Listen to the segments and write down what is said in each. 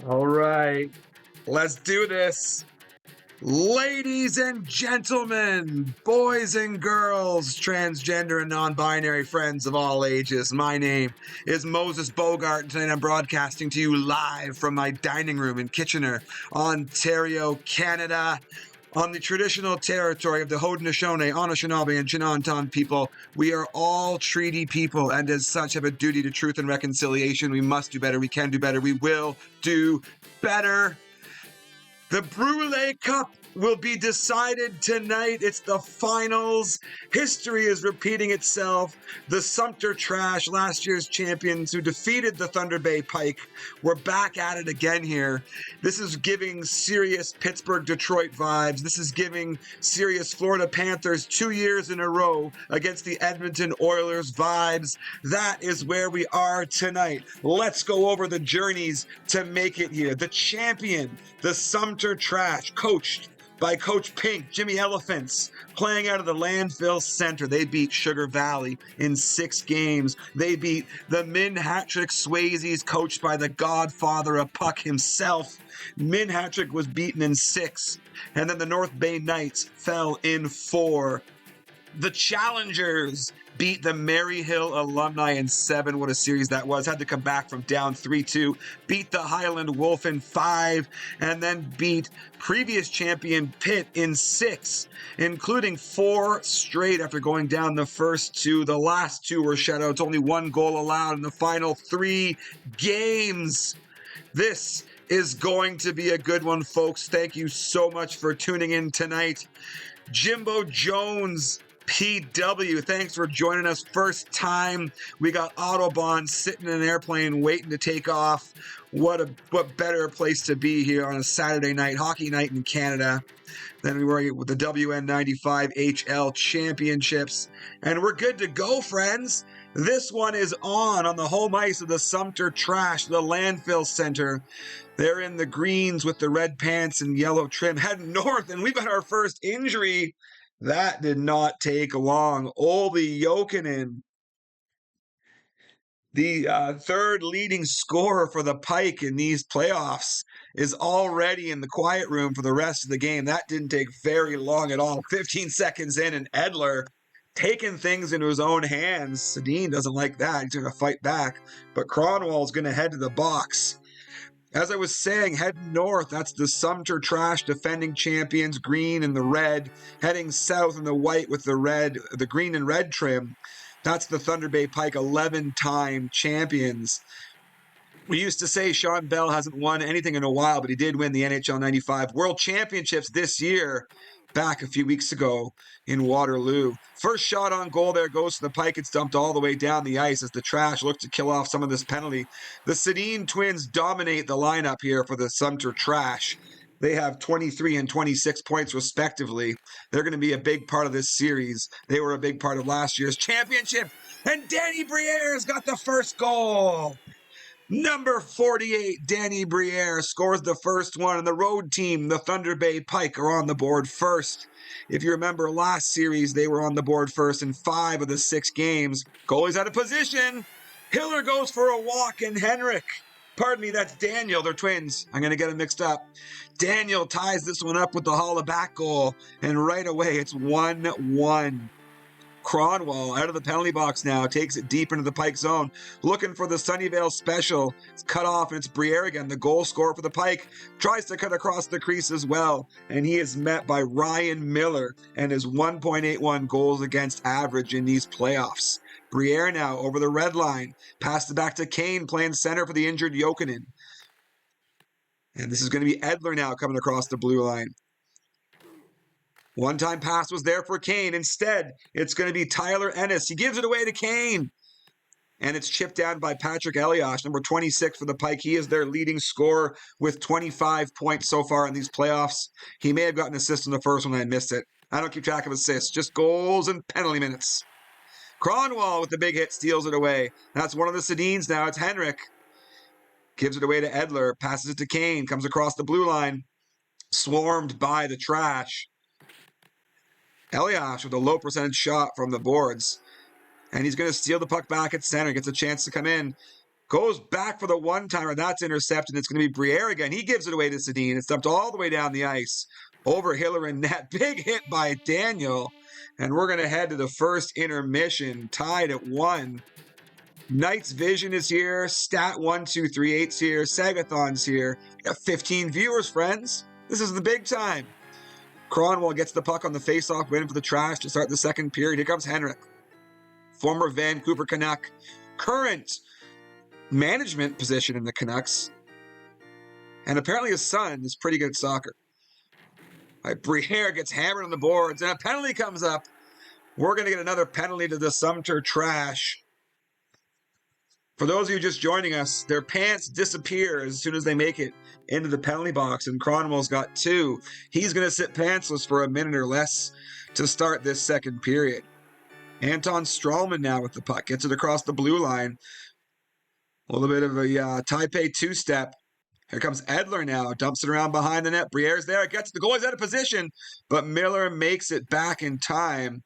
All right, let's do this. Ladies and gentlemen, boys and girls, transgender and non-binary friends of all ages, my name is Moses Bogart, and tonight I'm broadcasting to you live from my dining room in Kitchener, Ontario, Canada. On the traditional territory of the Haudenosaunee, Anishinaabe, and Chinanton people, we are all treaty people, and as such have a duty to truth and reconciliation. We must do better. We can do better. We will do better. The Brule Cup will be decided tonight. It's the finals. History is repeating itself. The Sumter Trash, last year's champions who defeated the Thunder Bay Pike, we're back at it again here. This is giving serious Pittsburgh-Detroit vibes. This is giving serious Florida Panthers 2 years in a row against the Edmonton Oilers vibes. That is where we are tonight. Let's go over the journeys to make it here. The champion, the Sumter Trash, coached by Coach Pink, Jimmy Elephants, playing out of the landfill center. They beat Sugar Valley in 6 games. They beat the Min Hattrick Swayzes, coached by the godfather of puck himself. Min Hattrick was beaten in 6, and then the North Bay Knights fell in 4. The Challengers beat the Maryhill Alumni in 7. What a series that was. Had to come back from down 3-2. Beat the Highland Wolf in 5. And then beat previous champion Pitt in 6, including 4 straight after going down the first 2. The last 2 were shutouts. Only 1 goal allowed in the final 3 games. This is going to be a good one, folks. Thank you so much for tuning in tonight. Jimbo Jones, PW, thanks for joining us. First time. We got Autobahn sitting in an airplane waiting to take off. What better place to be here on a Saturday night, hockey night in Canada. Then we were with the WN95HL championships. And we're good to go, friends. This one is on the home ice of the Sumter Trash, the landfill center. They're in the greens with the red pants and yellow trim, heading north, and we've got our first injury. That did not take long. Olli Jokinen, the third leading scorer for the Pike in these playoffs, is already in the quiet room for the rest of the game. That didn't take very long at all. 15 seconds in, and Edler taking things into his own hands. Sedin doesn't like that. He's going to fight back. But Cronwall's going to head to the box. As I was saying, heading north, that's the Sumter Trash defending champions, green and the red. Heading south in the white with the green and red trim. That's the Thunder Bay Pike 11-time champions. We used to say Sean Bell hasn't won anything in a while, but he did win the NHL 95 World Championships this year, back a few weeks ago in Waterloo. First shot on goal there goes to the Pike. It's dumped all the way down the ice as the Trash look to kill off some of this penalty. The Sedin twins dominate the lineup here for the Sumter Trash. They have 23 and 26 points respectively. They're going to be a big part of this series. They were a big part of last year's championship. And Danny Briere's got the first goal. Number 48, Danny Briere, scores the first one, and the road team, the Thunder Bay Pike, are on the board first. If you remember last series, they were on the board first in 5 of the 6 games. Goalie's out of position. Hiller goes for a walk, and Henrik, pardon me, that's Daniel, they're twins. I'm going to get them mixed up. Daniel ties this one up with the holla back goal, and right away it's 1-1. Cronwall out of the penalty box now, takes it deep into the Pike zone, looking for the Sunnyvale special. It's cut off, and it's Briere again, the goal scorer for the Pike. Tries to cut across the crease as well, and he is met by Ryan Miller and his 1.81 goals against average in these playoffs. Briere now over the red line, passed it back to Kane, playing center for the injured Jokinen. And this is going to be Edler now coming across the blue line. One-time pass was there for Kane. Instead, it's going to be Tyler Ennis. He gives it away to Kane. And it's chipped down by Patrick Elias, number 26 for the Pike. He is their leading scorer with 25 points so far in these playoffs. He may have gotten an assist in the first one and I missed it. I don't keep track of assists, just goals and penalty minutes. Cronwall with the big hit steals it away. That's one of the Sedins now. It's Henrik. Gives it away to Edler. Passes it to Kane. Comes across the blue line. Swarmed by the Trash. Elias with a low percentage shot from the boards. And he's going to steal the puck back at center. Gets a chance to come in. Goes back for the one-timer. That's intercepted. It's going to be Brule again. He gives it away to Sedin. It's dumped all the way down the ice. Over Hiller and net. Big hit by Daniel. And we're going to head to the first intermission. Tied at 1. Knight's Vision is here. Stat1238's here. Sagathon's here. We got 15 viewers, friends. This is the big time. Cronwall gets the puck on the face-off win for the Trash to start the second period. Here comes Henrik. Former Vancouver Canuck. Current management position in the Canucks. And apparently his son is pretty good at soccer. Brule gets hammered on the boards, and a penalty comes up. We're going to get another penalty to the Sumter Trash. For those of you just joining us, their pants disappear as soon as they make it into the penalty box, and Cronwall's got 2. He's going to sit pantsless for a minute or less to start this second period. Anton Strawman now with the puck. Gets it across the blue line. A little bit of a Taipei two-step. Here comes Edler now. Dumps it around behind the net. Briere's there. Gets the goalie's out of position, but Miller makes it back in time.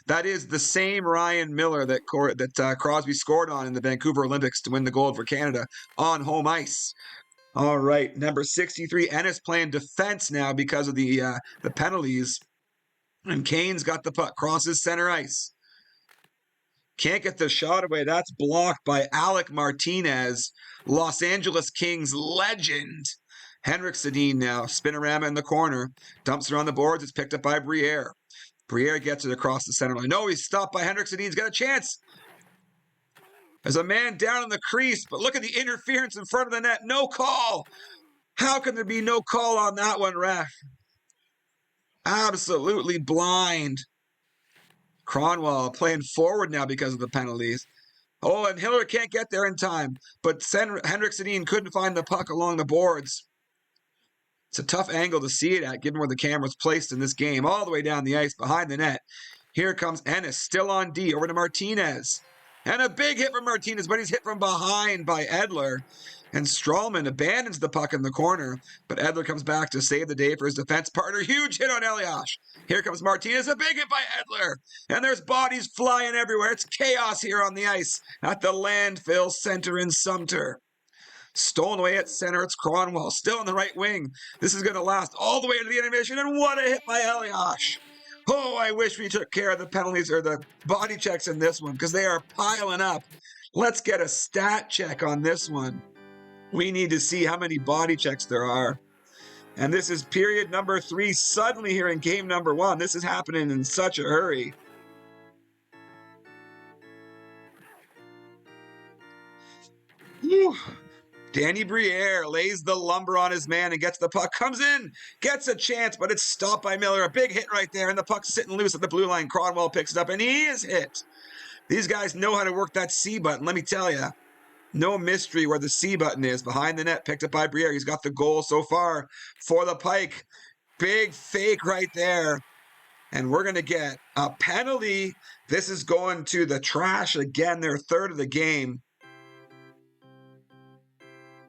That is the same Ryan Miller that Crosby scored on in the Vancouver Olympics to win the gold for Canada on home ice. All right, number 63, Ennis playing defense now because of the penalties. And Kane's got the puck, crosses center ice. Can't get the shot away. That's blocked by Alec Martinez, Los Angeles Kings legend. Henrik Sedin now, spinorama in the corner. Dumps it on the boards. It's picked up by Brule. Brule gets it across the center line. No, he's stopped by Henrik Sedin. He's got a chance. There's a man down in the crease, but look at the interference in front of the net. No call. How can there be no call on that one, ref? Absolutely blind. Cronwall playing forward now because of the penalties. Oh, and Hiller can't get there in time, but Henrik Sedin couldn't find the puck along the boards. It's a tough angle to see it at, given where the camera's placed in this game, all the way down the ice behind the net. Here comes Ennis, still on D, over to Martinez. And a big hit from Martinez, but he's hit from behind by Edler. And Strawman abandons the puck in the corner, but Edler comes back to save the day for his defense partner. Huge hit on Elias. Here comes Martinez, a big hit by Edler. And there's bodies flying everywhere. It's chaos here on the ice at the landfill center in Sumter. Stolen away at center, it's Cronwall, still on the right wing. This is going to last all the way to the intermission, and what a hit by Elias. Oh, I wish we took care of the penalties or the body checks in this one, because they are piling up. Let's get a stat check on this one. We need to see how many body checks there are. And this is period number 3, suddenly here in game number 1. This is happening in such a hurry. Whew. Danny Briere lays the lumber on his man and gets the puck. Comes in, gets a chance, but it's stopped by Miller. A big hit right there, and the puck's sitting loose at the blue line. Cronwall picks it up, and he is hit. These guys know how to work that C button, let me tell you. No mystery where the C button is. Behind the net, picked up by Briere. He's got the goal so far for the Pike. Big fake right there. And we're going to get a penalty. This is going to the Trash again, their third of the game.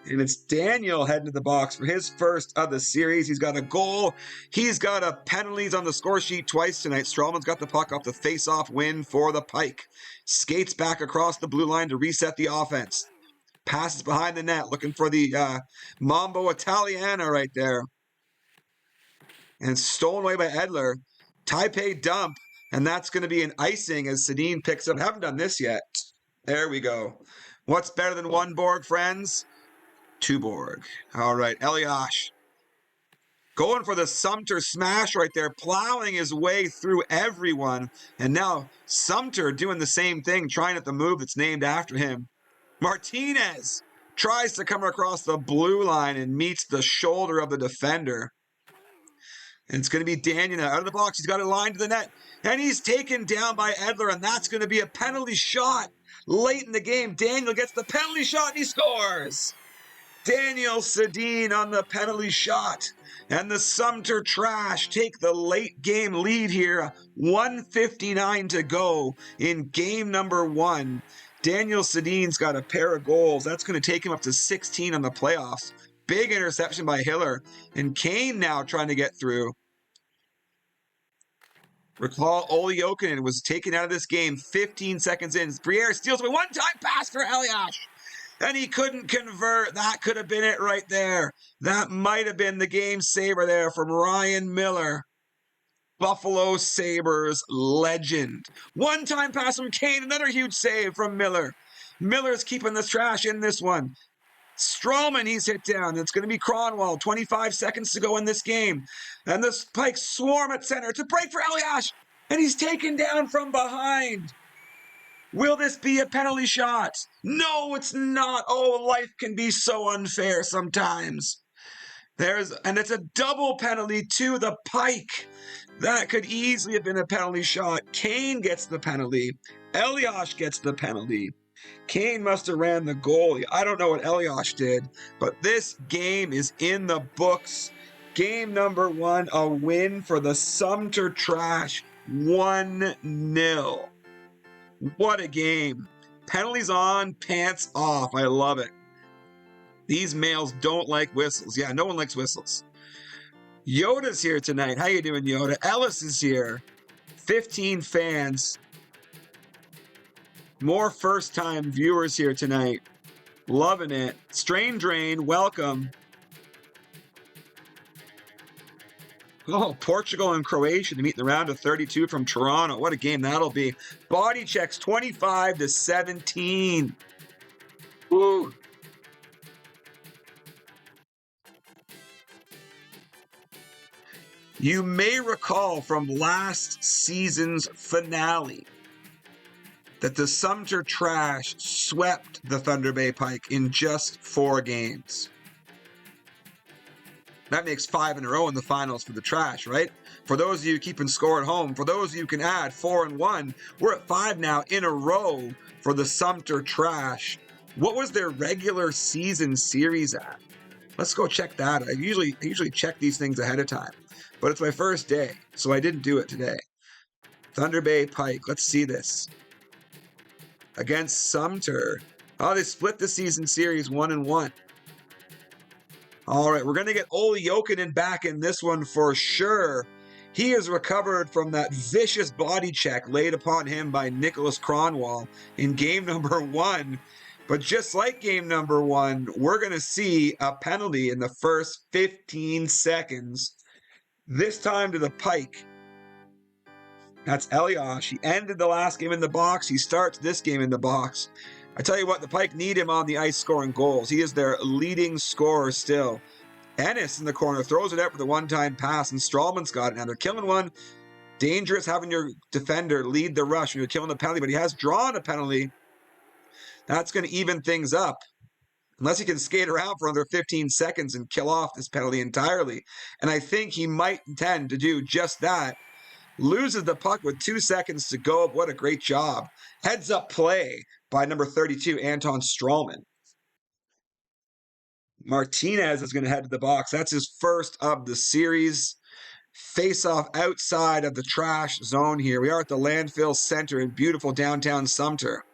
And it's Daniel heading to the box for his first of the series. He's got a goal. He's got a penalties on the score sheet twice tonight. Strawman's got the puck off the face-off win for the Pike. Skates back across the blue line to reset the offense. Passes behind the net, looking for the Mambo Italiana right there. And stolen away by Edler. Taipei dump, and that's going to be an icing as Sedin picks up. Haven't done this yet. There we go. What's better than one Borg, friends? 2 Borg. All right, Elias. Going for the Sumter smash right there, plowing his way through everyone. And now Sumter doing the same thing, trying at the move that's named after him. Martinez tries to come across the blue line and meets the shoulder of the defender. And it's going to be Daniel now out of the box. He's got a line to the net. And he's taken down by Edler, and that's going to be a penalty shot. Late in the game, Daniel gets the penalty shot, and he scores. Daniel Sedin on the penalty shot. And the Sumter Trash take the late game lead here. 1:59 to go in game number 1. Daniel Sedin's got a pair of goals. That's going to take him up to 16 on the playoffs. Big interception by Hiller. And Kane now trying to get through. Recall Olli Jokinen was taken out of this game 15 seconds in. Briere steals away. One-time pass for Elias. and he couldn't convert. That could have been it right there. That might have been the game saver there from Ryan Miller. Buffalo Sabres legend. One-time pass from Kane, another huge save from Miller. Miller's keeping the trash in this one. Strawman, he's hit down. It's going to be Kronwall. 25 seconds to go in this game. And the Pikes swarm at center. It's a break for Elias, and he's taken down from behind. Will this be a penalty shot? No, it's not. Oh, life can be so unfair sometimes. And it's a double penalty to the Pike. That could easily have been a penalty shot. Kane gets the penalty. Elias gets the penalty. Kane must have ran the goalie. I don't know what Elias did, but this game is in the books. Game number 1, a win for the Sumter Trash, 1-0. What a game. Penalties on, pants off. I love it. These males don't like whistles. Yeah, no one likes whistles. Yoda's here tonight. How you doing, Yoda? Ellis is here. 15 fans. More first-time viewers here tonight. Loving it. Strain Drain, welcome. Oh, Portugal and Croatia to meet in the round of 32 from Toronto. What a game that'll be. Body checks 25-17. Woo. You may recall from last season's finale that the Sumter Trash swept the Thunder Bay Pike in just 4 games. That makes 5 in a row in the finals for the Trash, right? For those of you keeping score at home, for those of you who can add 4 and 1, we're at 5 now in a row for the Sumter Trash. What was their regular season series at? Let's go check that. I usually check these things ahead of time, but it's my first day, so I didn't do it today. Thunder Bay Pike, let's see this. Against Sumter. Oh, they split the season series 1-1. All right, we're going to get Olli Jokinen back in this one for sure. He has recovered from that vicious body check laid upon him by Nicholas Kronwall in game number 1. But just like game number 1, we're going to see a penalty in the first 15 seconds. This time to the Pike. That's Elias. He ended the last game in the box. He starts this game in the box. I tell you what, the Pike need him on the ice scoring goals. He is their leading scorer still. Ennis in the corner throws it out for the one-time pass, and Strawman's got it. Now they're killing one. Dangerous having your defender lead the rush when you're killing the penalty, but he has drawn a penalty. That's going to even things up. Unless he can skate around for another 15 seconds and kill off this penalty entirely. And I think he might intend to do just that. Loses the puck with 2 seconds to go. What a great job. Heads up play by number 32, Anton Strawman. Martinez is going to head to the box. That's his first of the series. Face-off outside of the Trash zone here. We are at the Landfill Center in beautiful downtown Sumter.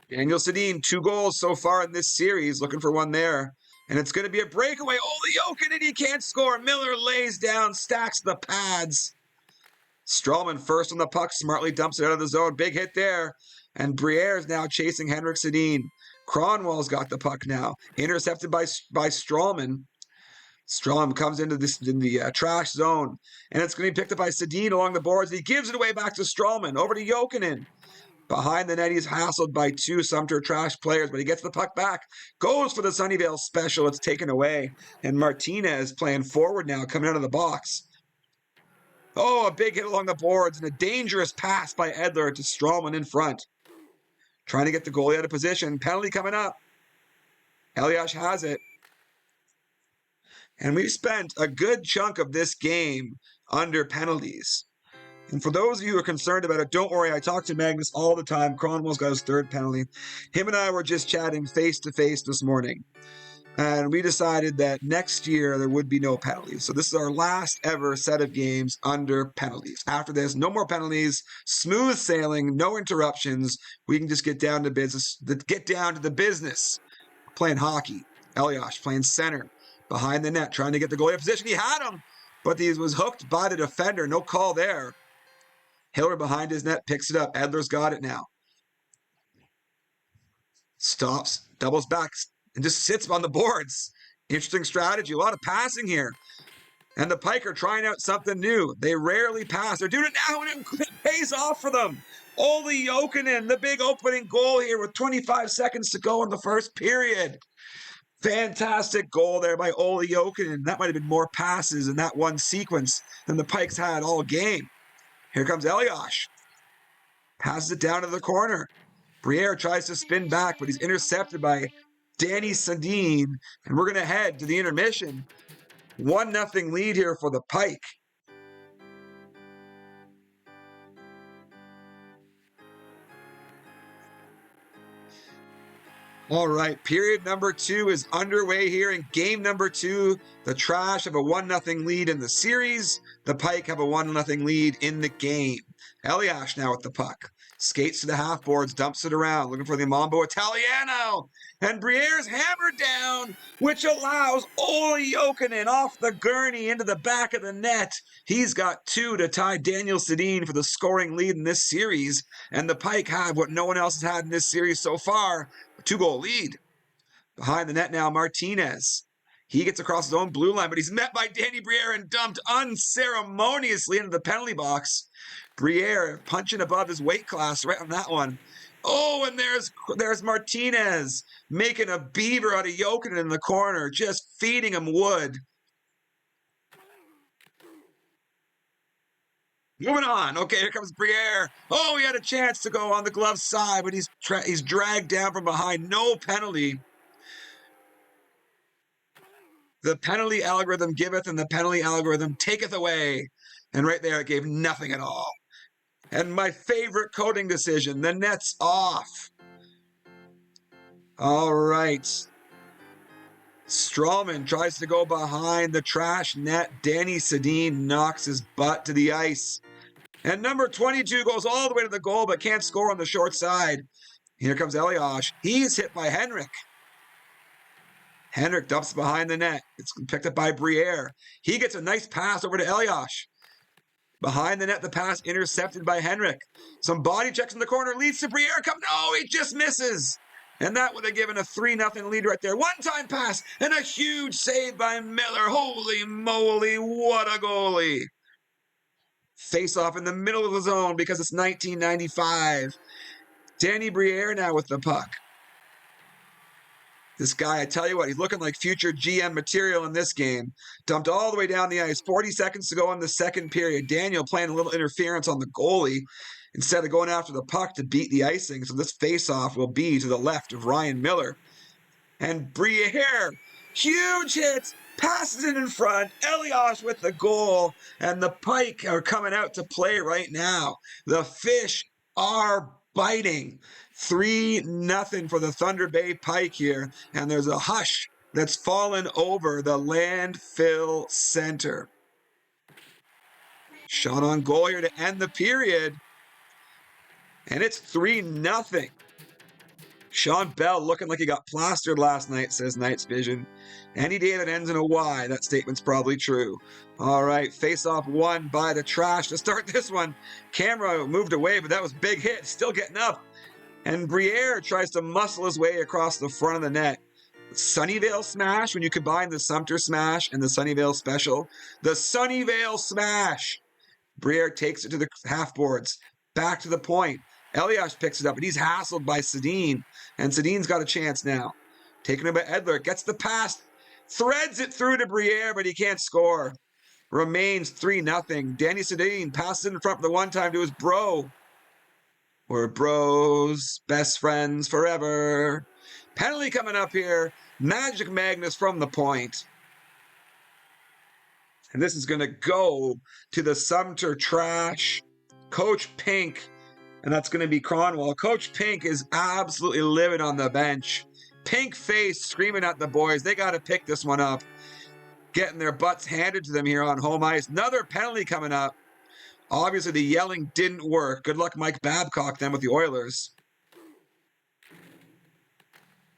Daniel Sedin, 2 goals so far in this series. Looking for one there. And it's going to be a breakaway. Olli Jokinen, he can't score. Miller lays down, stacks the pads. Strawman first on the puck, smartly dumps it out of the zone. Big hit there. And Briere's now chasing Henrik Sedin. Kronwall's got the puck now. Intercepted by Strawman. Strawman comes into the Trash zone. And it's going to be picked up by Sedin along the boards. He gives it away back to Strawman. Over to Jokinen. Behind the net, he's hassled by 2 Sumter Trash players, but he gets the puck back. Goes for the Sunnyvale special. It's taken away. And Martinez playing forward now, coming out of the box. Oh, a big hit along the boards and a dangerous pass by Edler to Strawman in front. Trying to get the goalie out of position. Penalty coming up. Elias has it. And we've spent a good chunk of this game under penalties. And for those of you who are concerned about it, don't worry. I talk to Magnus all the time. Kronwall's got his 3rd penalty. Him and I were just chatting face-to-face this morning. And we decided that next year there would be no penalties. So this is our last ever set of games under penalties. After this, no more penalties, smooth sailing, no interruptions. We can just get down to business. Playing hockey. Elias playing center. Behind the net, trying to get the goalie in position. He had him, but he was hooked by the defender. No call there. Hiller behind his net picks it up. Edler's got it now. Stops, doubles back, and just sits on the boards. Interesting strategy. A lot of passing here. And the Pike are trying out something new. They rarely pass. They're doing it now, and it pays off for them. Olli Jokinen, the big opening goal here with 25 seconds to go in the first period. Fantastic goal there by Olli Jokinen. That might have been more passes in that one sequence than the Pikes had all game. Here comes Elias. Passes it down to the corner. Briere tries to spin back, but he's intercepted by Danny Sedin. And we're going to head to the intermission. 1-0 lead here for the Pike. All right, period number 2 is underway here in game number 2. The Trash have a 1-0 lead in the series. The Pike have a 1-0 lead in the game. Elias now with the puck. Skates to the half boards, dumps it around, looking for the Mambo Italiano. And Briere's hammered down, which allows Olli Jokinen off the gurney into the back of the net. He's got 2 to tie Daniel Sedin for the scoring lead in this series. And the Pike have what no one else has had in this series so far, a 2-goal lead. Behind the net now, Martinez. He gets across his own blue line, but he's met by Danny Briere and dumped unceremoniously into the penalty box. Briere punching above his weight class right on that one. Oh, and there's Martinez making a beaver out of Jokinen in the corner, just feeding him wood. Moving on. Okay, here comes Briere. Oh, he had a chance to go on the glove side, but he's dragged down from behind. No penalty. The penalty algorithm giveth and the penalty algorithm taketh away. And right there, it gave nothing at all. And my favorite coding decision, the net's off. All right. Strawman tries to go behind the Trash net. Danny Sedin knocks his butt to the ice. And number 22 goes all the way to the goal, but can't score on the short side. Here comes Elias. He's hit by Henrik. Henrik dumps behind the net. It's picked up by Briere. He gets a nice pass over to Elias. Behind the net, the pass intercepted by Henrik. Some body checks in the corner, leads to Briere. No, he just misses. And that would have given a 3-0 lead right there. One-time pass and a huge save by Miller. Holy moly, what a goalie. Face-off in the middle of the zone because it's 1995. Danny Briere now with the puck. This guy, I tell you what, he's looking like future GM material in this game. Dumped all the way down the ice. 40 seconds to go in the second period. Daniel playing a little interference on the goalie instead of going after the puck to beat the icing. So this face-off will be to the left of Ryan Miller. And Briere, huge hits, passes it in front. Elias with the goal. And the Pike are coming out to play right now. The fish are biting. 3-0 for the Thunder Bay Pike here. And there's a hush that's fallen over the landfill center. Shot on goal here to end the period. And it's 3-0. Sean Bell looking like he got plastered last night, says Knight's Vision. Any day that ends in a Y, that statement's probably true. All right, face-off won by the Trash to start this one. Camera moved away, but that was big hit. Still getting up. And Briere tries to muscle his way across the front of the net. Sunnyvale Smash, when you combine the Sumter Smash and the Sunnyvale Special. The Sunnyvale Smash. Briere takes it to the half boards. Back to the point. Elias picks it up, and he's hassled by Sedin. And Sedin's got a chance now. Taken by Edler. Gets the pass. Threads it through to Briere, but he can't score. Remains 3-0. Danny Sedin passes it in front for the one time to his bro. We're bros, best friends forever. Penalty coming up here. Magic Magnus from the point. And this is going to go to the Sumter Trash. Coach Pink, and that's going to be Cronwall. Coach Pink is absolutely livid on the bench. Pink face screaming at the boys. They got to pick this one up. Getting their butts handed to them here on home ice. Another penalty coming up. Obviously, the yelling didn't work. Good luck, Mike Babcock, then with the Oilers.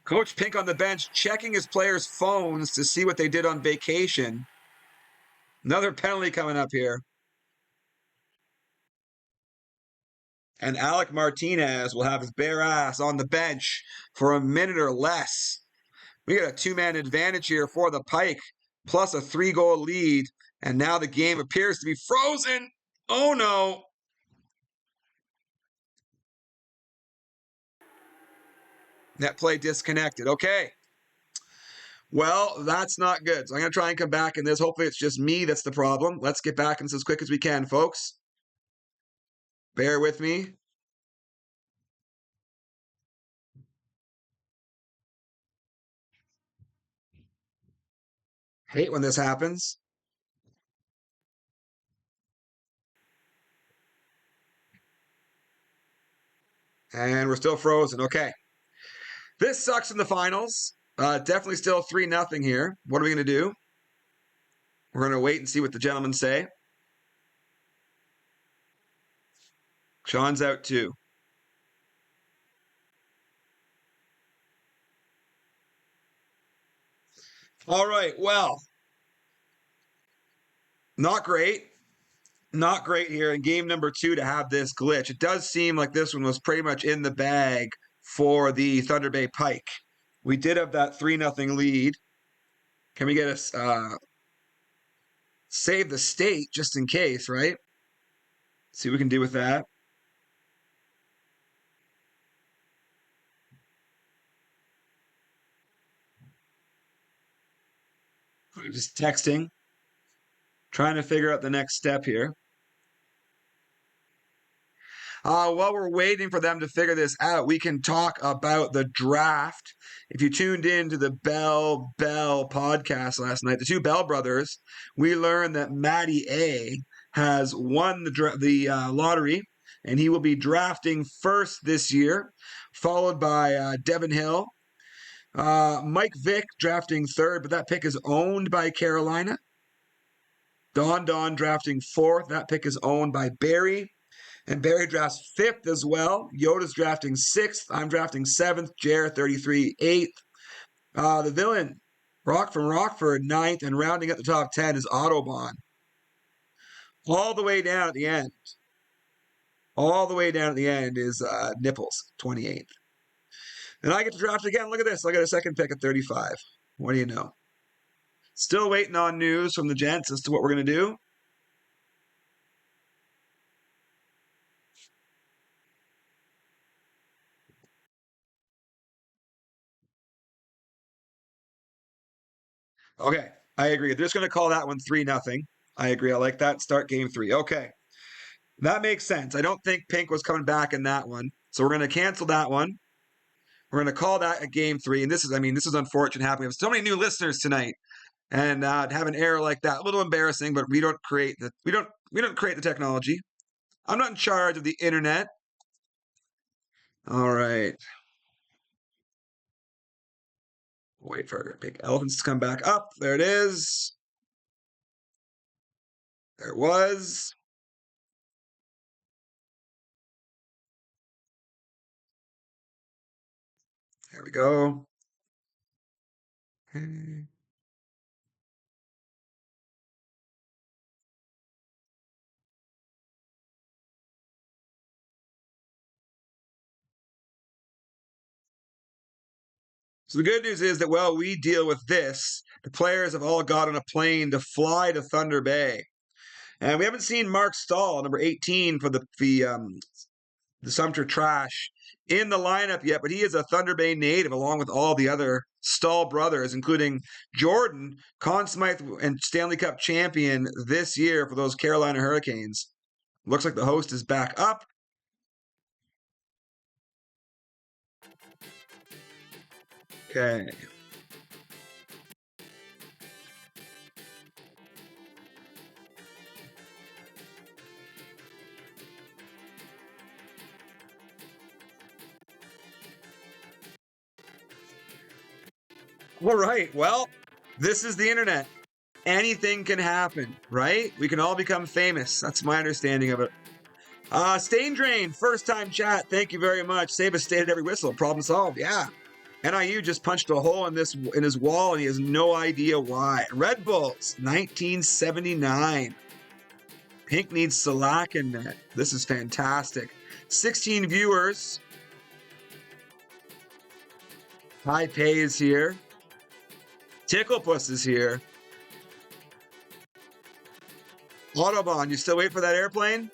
Coach Pink on the bench checking his players' phones to see what they did on vacation. Another penalty coming up here. And Alec Martinez will have his bare ass on the bench for a minute or less. We got a two-man advantage here for the Pike, plus a 3-goal lead. And now the game appears to be frozen. Oh, no. Net play disconnected. Okay. Well, that's not good. So I'm going to try and come back in this. Hopefully it's just me that's the problem. Let's get back in this as quick as we can, folks. Bear with me. Hate when this happens. And we're still frozen. Okay. This sucks in the finals. Definitely still 3-0 here. What are we going to do? We're going to wait and see what the gentlemen say. Sean's out too. All right. Well, not great. Not great here in game number 2 to have this glitch. It does seem like this one was pretty much in the bag for the Thunder Bay Pike. We did have that 3-0 lead. Can we get us save the state just in case, right? See what we can do with that. Just texting, trying to figure out the next step here. While we're waiting for them to figure this out, we can talk about the draft. If you tuned in to the Bell podcast last night, the two Bell brothers, we learned that Matty A has won the lottery, and he will be drafting first this year, followed by Devin Hill. Mike Vick drafting third, but that pick is owned by Carolina. Don drafting fourth. That pick is owned by Barry. And Barry drafts 5th as well. Yoda's drafting 6th. I'm drafting 7th. Jared 33, 8th. The villain, Rock from Rockford, 9th. And rounding at the top 10 is Autobahn. All the way down at the end. All the way down at the end is Nipples, 28th. And I get to draft again. Look at this. I got a second pick at 35. What do you know? Still waiting on news from the gents as to what we're going to do. Okay, I agree. They're just going to call that one 3-0. I agree. I like that. Start game 3. Okay, that makes sense. I don't think Pink was coming back in that one. So we're going to cancel that one. We're going to call that a game 3. And this is unfortunate happening. We have so many new listeners tonight. And to have an error like that, a little embarrassing, but we don't create the technology. I'm not in charge of the internet. All right. Wait for big elephants to come back up. There it is. There it was. There we go. Okay. So the good news is that while we deal with this, the players have all got on a plane to fly to Thunder Bay. And we haven't seen Mark Stahl, number 18 for the Sumter Trash, in the lineup yet, but he is a Thunder Bay native along with all the other Stahl brothers, including Jordan, Conn Smythe and Stanley Cup champion this year for those Carolina Hurricanes. Looks like the host is back up. Okay. All right. Well, this is the internet. Anything can happen, right? We can all become famous. That's my understanding of it. Stain Drain, first time chat. Thank you very much. Save a state at every whistle. Problem solved. Yeah. NIU just punched a hole in his wall and he has no idea why. Red Bulls, 1979. Pink needs Salak in net. This is fantastic. 16 viewers. Taipei is here. Ticklepuss is here. Autobahn, you still wait for that airplane?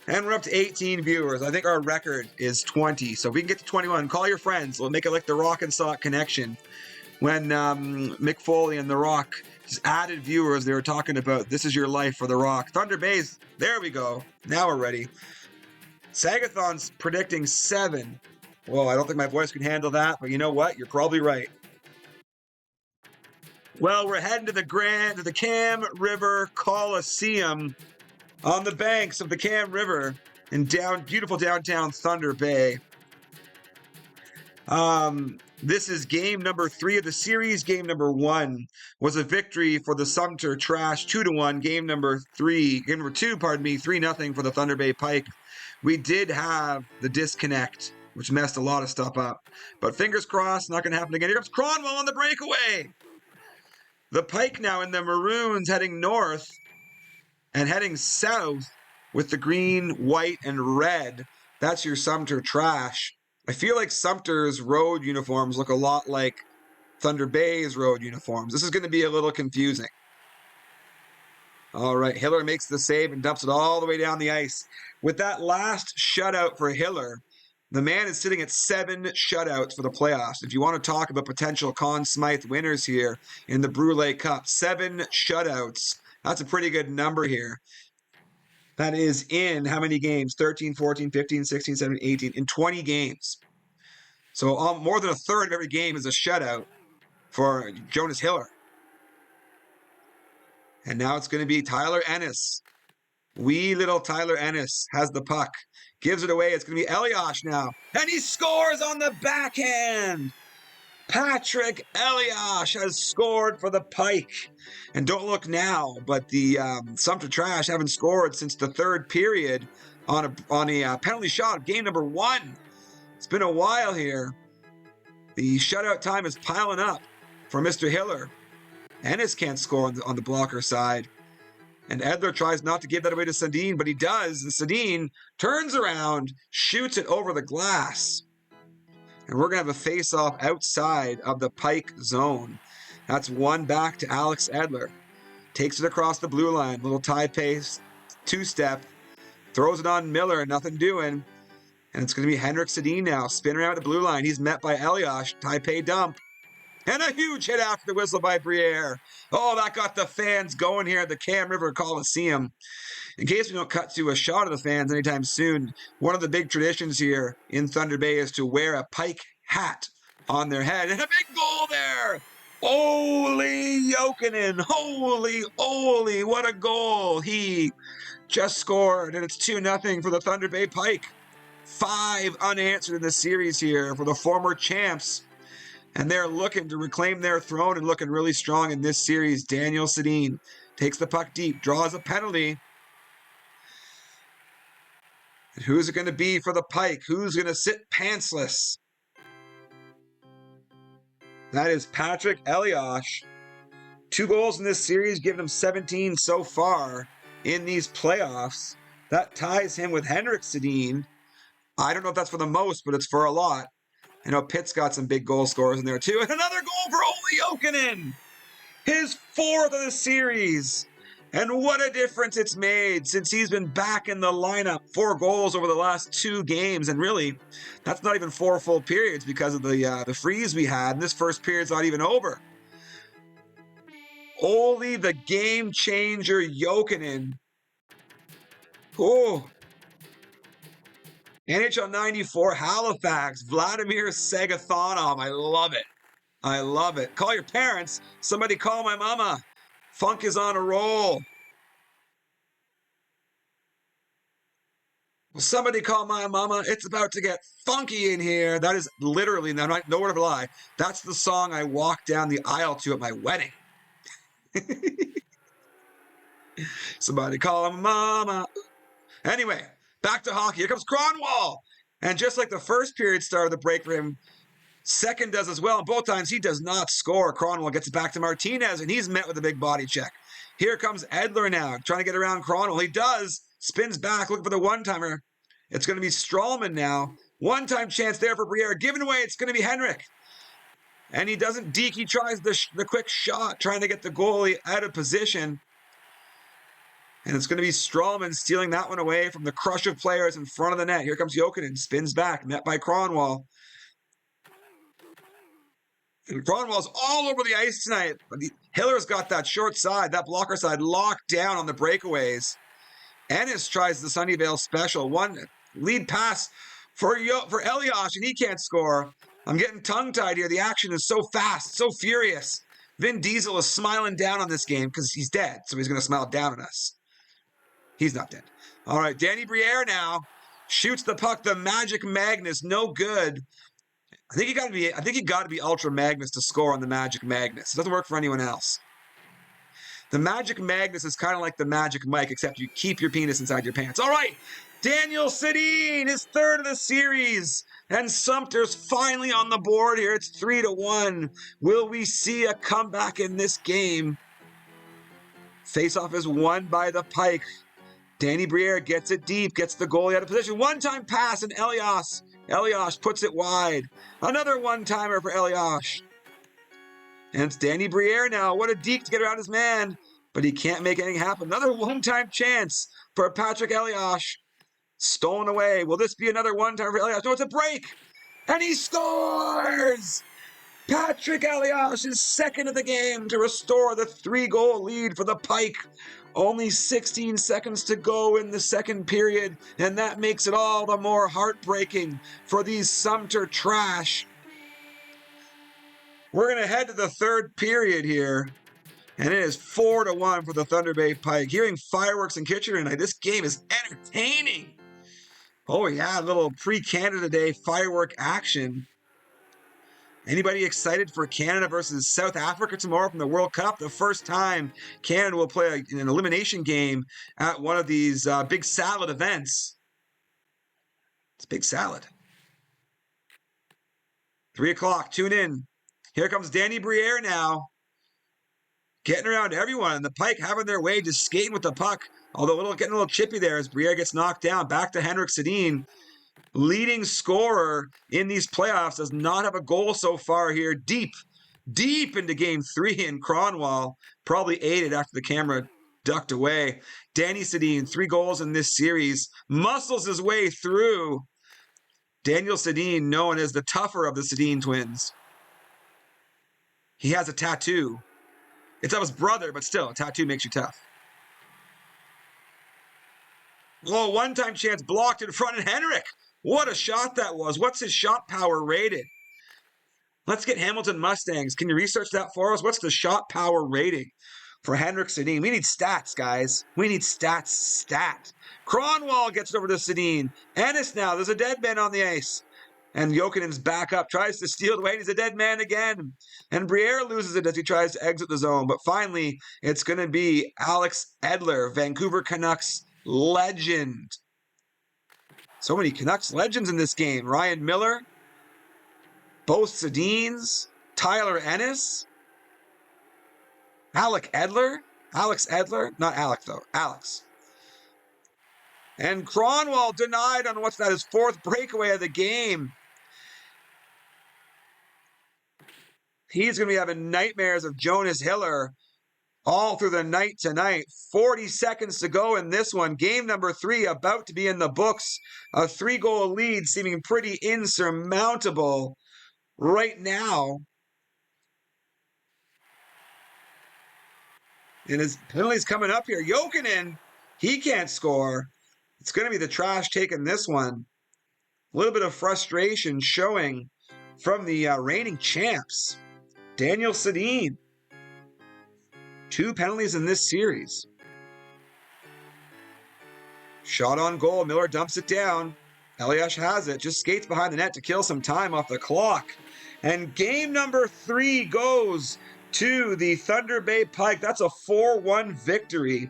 And we're up to 18 viewers. I think our record is 20. So if we can get to 21, call your friends. We'll make it like the Rock and Sock connection. When Mick Foley and The Rock just added viewers, they were talking about This Is Your Life for The Rock. Thunder Bay's, there we go. Now we're ready. Sagathon's predicting 7. Well, I don't think my voice can handle that, but you know what? You're probably right. Well, we're heading to the Cam River Coliseum on the banks of the Cam River in beautiful downtown Thunder Bay. This is game number 3 of the series. Game number 1 was a victory for the Sumter Trash, 2-1. Game number 2, 3-0 for the Thunder Bay Pike. We did have the disconnect, which messed a lot of stuff up. But fingers crossed, not going to happen again. Here comes Cronwall on the breakaway. The Pike now in the maroons heading north and heading south with the green, white, and red. That's your Sumter Trash. I feel like Sumter's road uniforms look a lot like Thunder Bay's road uniforms. This is going to be a little confusing. All right, Hiller makes the save and dumps it all the way down the ice. With that last shutout for Hiller, the man is sitting at 7 shutouts for the playoffs. If you want to talk about potential Conn Smythe winners here in the Brule Cup, 7 shutouts. That's a pretty good number here. That is in how many games? 13, 14, 15, 16, 17, 18. In 20 games. So more than a third of every game is a shutout for Jonas Hiller. And now it's going to be Tyler Ennis. Wee little Tyler Ennis has the puck. Gives it away. It's going to be Eliash now. And he scores on the backhand. Patrick Eliash has scored for the Pike. And don't look now, but the Sumter Trash haven't scored since the third period on a penalty shot of game number 1. It's been a while here. The shutout time is piling up for Mr. Hiller. Ennis can't score on the blocker side. And Edler tries not to give that away to Sedin, but he does. And Sedin turns around, shoots it over the glass. And we're going to have a face-off outside of the Pike zone. That's one back to Alex Edler. Takes it across the blue line. Little Taipei 2-step. Throws it on Miller. Nothing doing. And it's going to be Henrik Sedin now. Spinning around the blue line. He's met by Eliash. Taipei dump. And a huge hit after the whistle by Briere. Oh, that got the fans going here at the Cam River Coliseum. In case we don't cut to a shot of the fans anytime soon, one of the big traditions here in Thunder Bay is to wear a Pike hat on their head. And a big goal there! Olli Jokinen! Holy, what a goal! He just scored, and it's 2-0 for the Thunder Bay Pike. 5 unanswered in the series here for the former champs. And they're looking to reclaim their throne and looking really strong in this series. Daniel Sedin takes the puck deep, draws a penalty. And who's it going to be for the Pike? Who's going to sit pantsless? That is Patrick Eliash. 2 goals in this series, giving him 17 so far in these playoffs. That ties him with Henrik Sedin. I don't know if that's for the most, but it's for a lot. I know Pitt's got some big goal scorers in there too. And another goal for Olli Jokinen. His 4th of the series. And what a difference it's made since he's been back in the lineup. 4 goals over the last 2 games. And really, that's not even 4 full periods because of the freeze we had. And this first period's not even over. Olli, the game changer, Jokinen. Oh. NHL 94 Halifax, Vladimir Sagathonov. I love it. I love it. Call your parents. Somebody call my mama. Funk is on a roll. Well, somebody call my mama. It's about to get funky in here. That is literally, no word of a lie, that's the song I walked down the aisle to at my wedding. Somebody call my mama. Anyway. Back to hockey. Here comes Cronwall. And just like the first period started the break for him, second does as well. And both times he does not score. Cronwall gets it back to Martinez, and he's met with a big body check. Here comes Edler now, trying to get around Cronwall. He does. Spins back, looking for the one-timer. It's going to be Strawman now. One-time chance there for Briere. Given away, it's going to be Henrik. And he doesn't deke. He tries the quick shot, trying to get the goalie out of position. And it's going to be Strawman stealing that one away from the crush of players in front of the net. Here comes Jokinen, spins back, met by Kronwall. And Kronwall's all over the ice tonight. But Hiller's got that short side, that blocker side, locked down on the breakaways. Ennis tries the Sunnyvale special. One lead pass for Elias, and he can't score. I'm getting tongue-tied here. The action is so fast, so furious. Vin Diesel is smiling down on this game because he's dead, so he's going to smile down on us. He's not dead. All right, Danny Briere now shoots the puck. The Magic Magnus, no good. I think you got to be Ultra Magnus to score on the Magic Magnus. It doesn't work for anyone else. The Magic Magnus is kind of like the Magic Mike, except you keep your penis inside your pants. All right, Daniel Sedin, his third of the series. And Sumter's finally on the board here. It's 3-1. Will we see a comeback in this game? Faceoff is won by the Pike. Danny Briere gets it deep, gets the goalie out of position. One-time pass, and Elias puts it wide. Another one-timer for Elias. And it's Danny Briere now. What a deke to get around his man. But he can't make anything happen. Another one-time chance for Patrick Elias. Stolen away. Will this be another one-time for Elias? No, it's a break. And he scores! Patrick Elias is second of the game to restore the 3-goal lead for the Pike. Only 16 seconds to go in the second period, and that makes it all the more heartbreaking for these Sumter Trash. We're going to head to the third period here, and it is 4-1 for the Thunder Bay Pike. Hearing fireworks in Kitchener tonight, this game is entertaining. Oh yeah, a little pre-Canada Day firework action. Anybody excited for Canada versus South Africa tomorrow from the World Cup? The first time Canada will play an elimination game at one of these Big Salad events. It's Big Salad. 3 o'clock, tune in. Here comes Danny Briere now. Getting around everyone, and the Pike having their way, just skating with the puck. Although getting a little chippy there as Briere gets knocked down. Back to Henrik Sedin. Leading scorer in these playoffs, does not have a goal so far here. Deep into game 3, and Kronwall probably aided after the camera ducked away. Danny Sedin, 3 goals in this series, muscles his way through. Daniel Sedin, known as the tougher of the Sedin twins. He has a tattoo. It's of his brother, but still, a tattoo makes you tough. Oh, one-time chance blocked in front of Henrik. What a shot that was. What's his shot power rated? Let's get Hamilton Mustangs. Can you research that for us? What's the shot power rating for Henrik Sedin? We need stats, guys. We need stats. Kronwall gets it over to Sedin. Ennis now. There's a dead man on the ice. And Jokinen's back up. Tries to steal it away. He's a dead man again. And Briere loses it as he tries to exit the zone. But finally, it's going to be Alex Edler, Vancouver Canucks legend. So many Canucks legends in this game. Ryan Miller, both Sedins, Tyler Ennis, Alex Edler, not Alec though, Alex. And Kronwall denied on his 4th breakaway of the game. He's going to be having nightmares of Jonas Hiller all through the night tonight. 40 seconds to go in this one. Game number 3 about to be in the books. A 3-goal lead seeming pretty insurmountable right now. And his penalty's coming up here. Jokinen, he can't score. It's going to be the Trash taking this one. A little bit of frustration showing from the reigning champs. Daniel Sedin. 2 penalties in this series. Shot on goal. Miller dumps it down. Elias has it. Just skates behind the net to kill some time off the clock. And game number 3 goes to the Thunder Bay Pike. That's a 4-1 victory.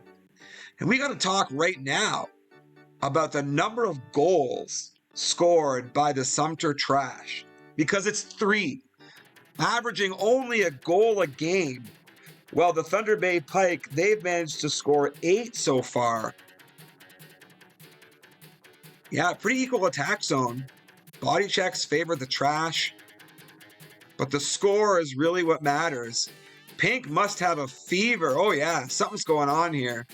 And we got to talk right now about the number of goals scored by the Sumter Trash. Because it's 3. Averaging only a goal a game. Well, the Thunder Bay Pike, they've managed to score 8 so far. Yeah, pretty equal attack zone. Body checks favor the Trash, but the score is really what matters. Pink must have a fever. Oh yeah, something's going on here.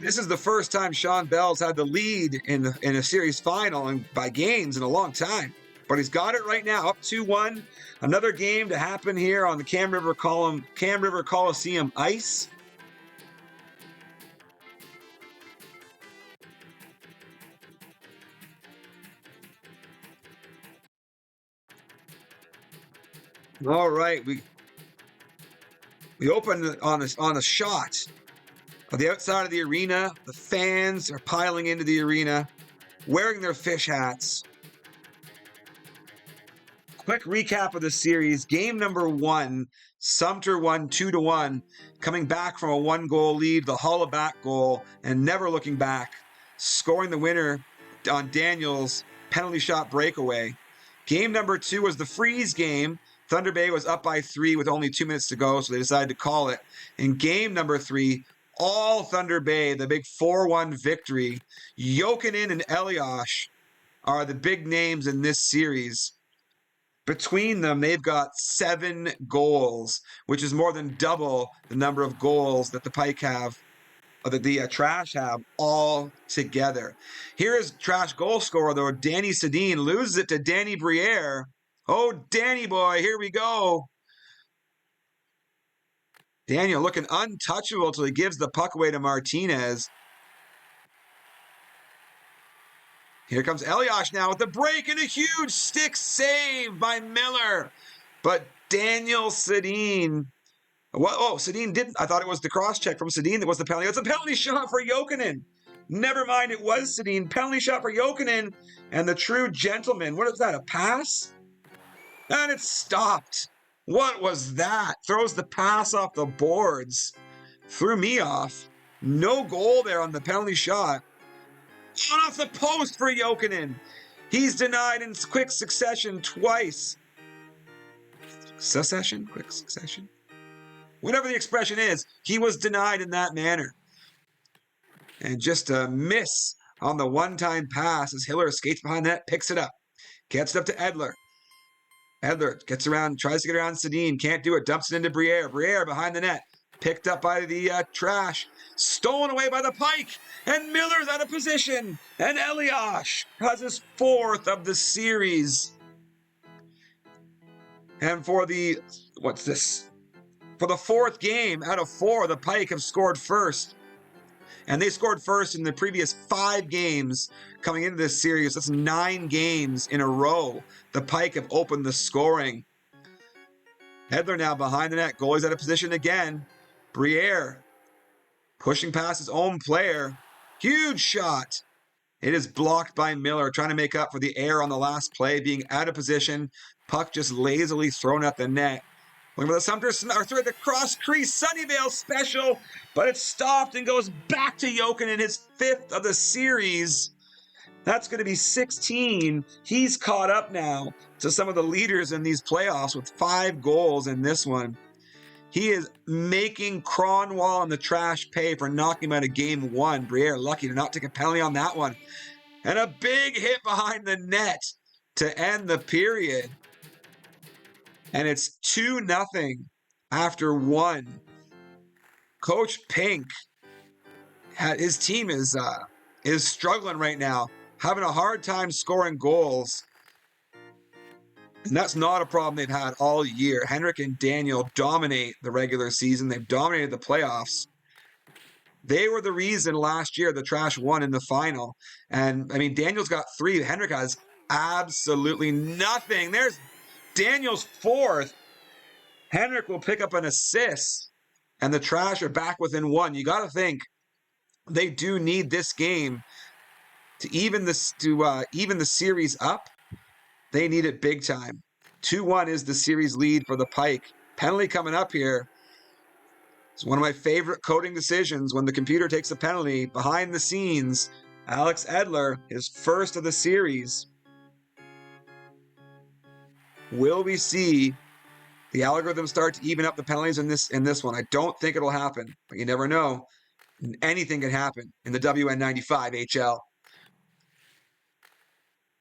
This is the first time Sean Bell's had the lead in a series final and by games in a long time. But he's got it right now, up 2-1. Another game to happen here on the Cam River Coliseum ice. All right, we open on a shot on the outside of the arena. The fans are piling into the arena, wearing their fish hats. Quick recap of the series. Game number 1, Sumter won 2-1, coming back from a 1-goal lead, the Hollaback goal, and never looking back, scoring the winner on Daniel's penalty shot breakaway. Game number 2 was the freeze game. Thunder Bay was up by 3 with only 2 minutes to go, so they decided to call it. In game number 3, all Thunder Bay, the big 4-1 victory. Jokinen and Elias are the big names in this series. Between them, they've got 7 goals, which is more than double the number of goals that the Pike have, or that the Trash have all together. Here is Trash goal scorer, though. Danny Sedin loses it to Danny Briere. Oh, Danny boy, here we go. Daniel looking untouchable till he gives the puck away to Martinez. Here comes Elias now with the break and a huge stick save by Miller. But Daniel Sedin. Sedin didn't. I thought it was the cross check from Sedin that was the penalty. It's a penalty shot for Jokinen. Never mind, it was Sedin. Penalty shot for Jokinen and the true gentleman. What is that, a pass? And it stopped. What was that? Throws the pass off the boards. Threw me off. No goal there on the penalty shot. On off the post for Jokinen. He's denied in quick succession twice. Quick succession? Whatever the expression is, he was denied in that manner. And just a miss on the one-time pass as Hiller skates behind that, picks it up. Gets it up to Edler. Edler gets around, tries to get around Sedin, can't do it, dumps it into Briere. Briere behind the net, picked up by the Trash, stolen away by the Pike, and Miller's out of position, and Elias has his 4th of the series. And for the, For the 4th game out of 4, the Pike have scored first. And they scored first in the previous 5 games coming into this series. That's 9 games in a row. The Pike have opened the scoring. Edler now behind the net. Goalie's out of position again. Briere pushing past his own player. Huge shot. It is blocked by Miller, trying to make up for the error on the last play, being out of position. Puck just lazily thrown at the net. Looking for the Sumter, the cross crease Sunnyvale special, but it's stopped and goes back to Jokinen in his 5th of the series. That's going to be 16. He's caught up now to some of the leaders in these playoffs with 5 goals in this one. He is making Cronwall and the Trash pay for knocking him out of game 1. Briere lucky to not take a penalty on that one. And a big hit behind the net to end the period. And it's 2-0 after 1. Coach Pink, his team is struggling right now, having a hard time scoring goals. And that's not a problem they've had all year. Henrik and Daniel dominate the regular season. They've dominated the playoffs. They were the reason last year the Trash won in the final. And, I mean, Daniel's got 3. Henrik has absolutely nothing. There's Daniel's 4th. Henrik will pick up an assist, and the Trash are back within 1. You got to think they do need this game to even the series up. They need it big time. 2-1 is the series lead for the Pike. Penalty coming up here. It's one of my favorite coding decisions when the computer takes a penalty. Behind the scenes, Alex Edler, his 1st of the series. Will we see the algorithm start to even up the penalties in this one. I don't think it'll happen, but you never know. Anything can happen in the WN95HL.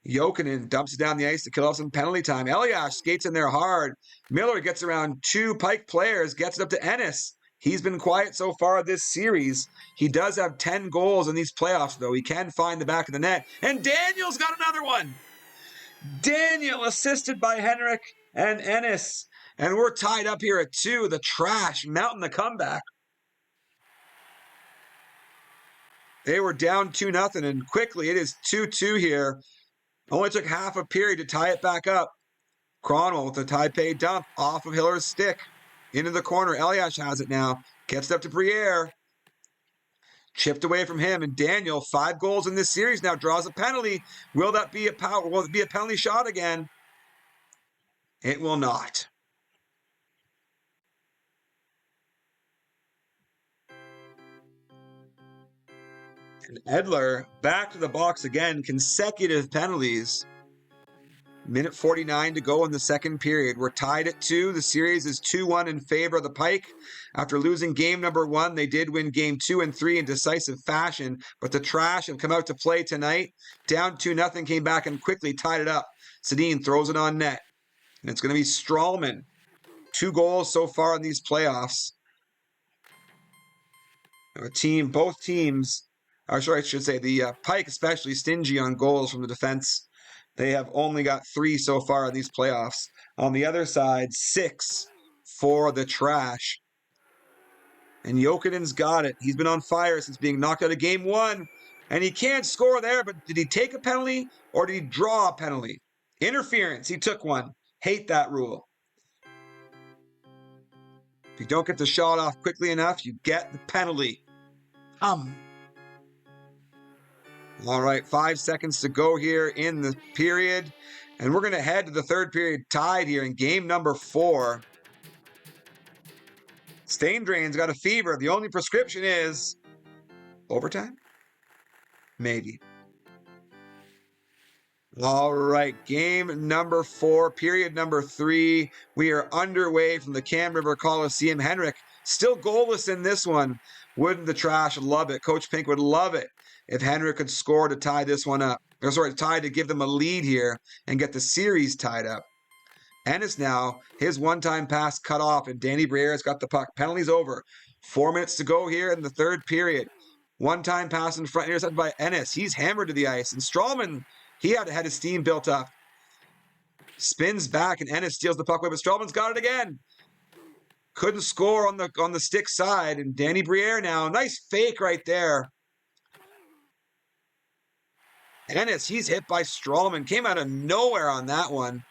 Jokinen dumps it down the ice to kill off some penalty time. Elias skates in there hard. Miller gets around 2 Pike players, gets it up to Ennis. He's been quiet so far this series. He does have 10 goals in these playoffs, though. He can find the back of the net. And Daniel's got another one. Daniel assisted by Henrik and Ennis. And we're tied up here at 2. The Trash mounting the comeback. They were down 2-0, and quickly it is 2-2 here. Only took half a period to tie it back up. Cronwell with a Taipei dump off of Hiller's stick. Into the corner. Elias has it now. Gets it up to Briere. Chipped away from him. And Daniel, 5 goals in this series now, draws a penalty. Will it be a penalty shot again? It will not. And Edler back to the box again. Consecutive penalties. Minute 49 to go in the second period. We're tied at 2. The series is 2-1 in favor of the Pike. After losing game number 1, they did win game 2 and 3 in decisive fashion, but the Trash have come out to play tonight. Down 2-0, came back and quickly tied it up. Sedin throws it on net. And it's going to be Strawman. 2 goals so far in these playoffs. Both teams, or sorry, I should say the Pike especially stingy on goals from the defense. They have only got 3 so far in these playoffs. On the other side, 6 for the Trash. And Jokinen's got it. He's been on fire since being knocked out of game 1. And he can't score there, but did he take a penalty or did he draw a penalty? Interference. He took one. Hate that rule. If you don't get the shot off quickly enough, you get the penalty. All right, 5 seconds to go here in the period. And we're going to head to the third period tied here in game number 4. Stain Drain's got a fever. The only prescription is overtime? Maybe. All right, game number 4, period number 3. We are underway from the Cam River Coliseum. Henrik still goalless in this one. Wouldn't the Trash love it? Coach Pink would love it if Henrik could score to tie this one up. Or sorry, tie to give them a lead here and get the series tied up. Ennis now, his one-time pass cut off, and Danny Briere's got the puck. Penalty's over. 4 minutes to go here in the third period. One-time pass in front, intercepted by Ennis. He's hammered to the ice, and Strawman, he had his steam built up. Spins back, and Ennis steals the puck away, but Strawman's got it again. Couldn't score on the stick side, and Danny Briere now. Nice fake right there. Ennis, he's hit by Strawman. Came out of nowhere on that one.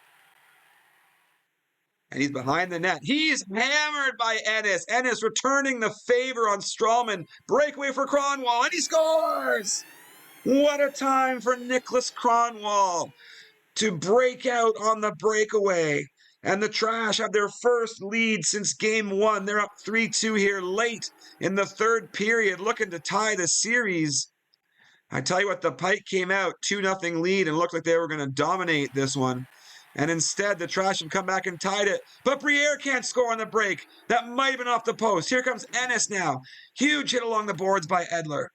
And he's behind the net. He's hammered by Ennis. Ennis returning the favor on Strawman. Breakaway for Cronwall, and he scores! What a time for Nicholas Cronwall to break out on the breakaway. And the Trash have their first lead since game 1. They're up 3-2 here late in the third period, looking to tie the series. I tell you what, the Pike came out 2-0 lead and looked like they were going to dominate this one. And instead, the Trash have come back and tied it. But Briere can't score on the break. That might have been off the post. Here comes Ennis now. Huge hit along the boards by Edler.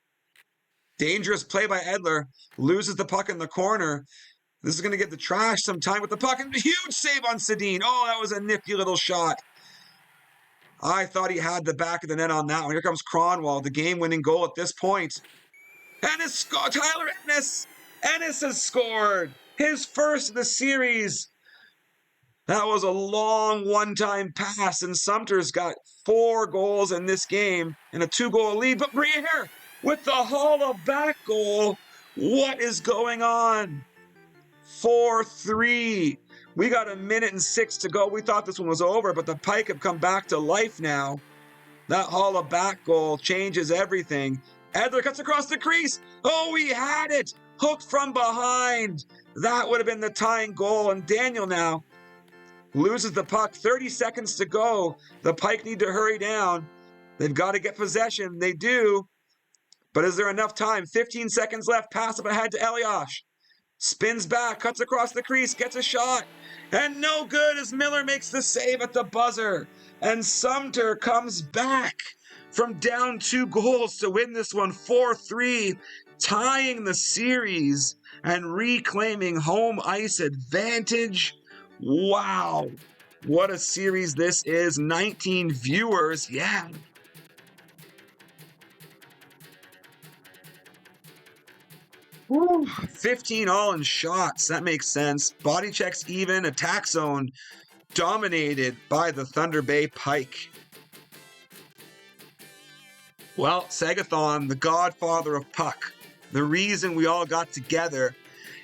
Dangerous play by Edler. Loses the puck in the corner. This is going to give the Trash some time with the puck. And a huge save on Sedin. Oh, that was a nifty little shot. I thought he had the back of the net on that one. Here comes Cronwall, the game-winning goal at this point. Tyler Ennis. Ennis has scored. His first of the series. That was a long one-time pass, and Sumter's got 4 goals in this game and a 2-goal lead. But Briere with the haul back goal. What is going on? 4-3. We got 1 minute and 6 to go. We thought this one was over, but the Pike have come back to life now. That haul back goal changes everything. Edler cuts across the crease. Oh, he had it. Hooked from behind. That would have been the tying goal. And Daniel now loses the puck. 30 seconds to go. The Pike need to hurry down. They've got to get possession. They do. But is there enough time? 15 seconds left. Pass up ahead to Elias. Spins back, cuts across the crease, gets a shot, and no good as Miller makes the save at the buzzer. And Sumter comes back from down 2 goals to win this one 4-3, tying the series and reclaiming home ice advantage. Wow, what a series this is. 19 viewers, yeah. Woo. 15 all in shots, that makes sense. Body checks even, attack zone dominated by the Thunder Bay Pike. Well, Sagathon, the godfather of puck, the reason we all got together,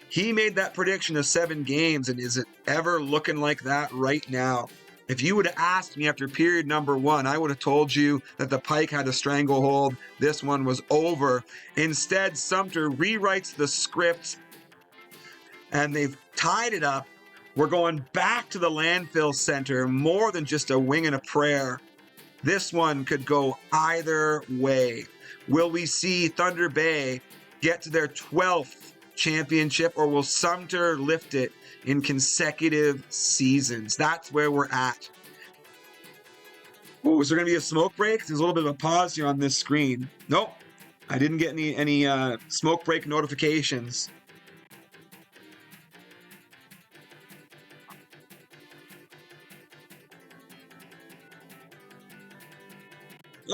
he made that prediction of 7 games, and is it ever looking like that right now? If you would have asked me after period number 1, I would have told you that the Pike had a stranglehold. This one was over. Instead, Sumter rewrites the script, and they've tied it up. We're going back to the landfill center, more than just a wing and a prayer. This one could go either way. Will we see Thunder Bay get to their 12th championship, or will Sumter lift it in consecutive seasons? That's where we're at. Oh, is there going to be a smoke break? There's a little bit of a pause here on this screen. Nope, I didn't get any smoke break notifications.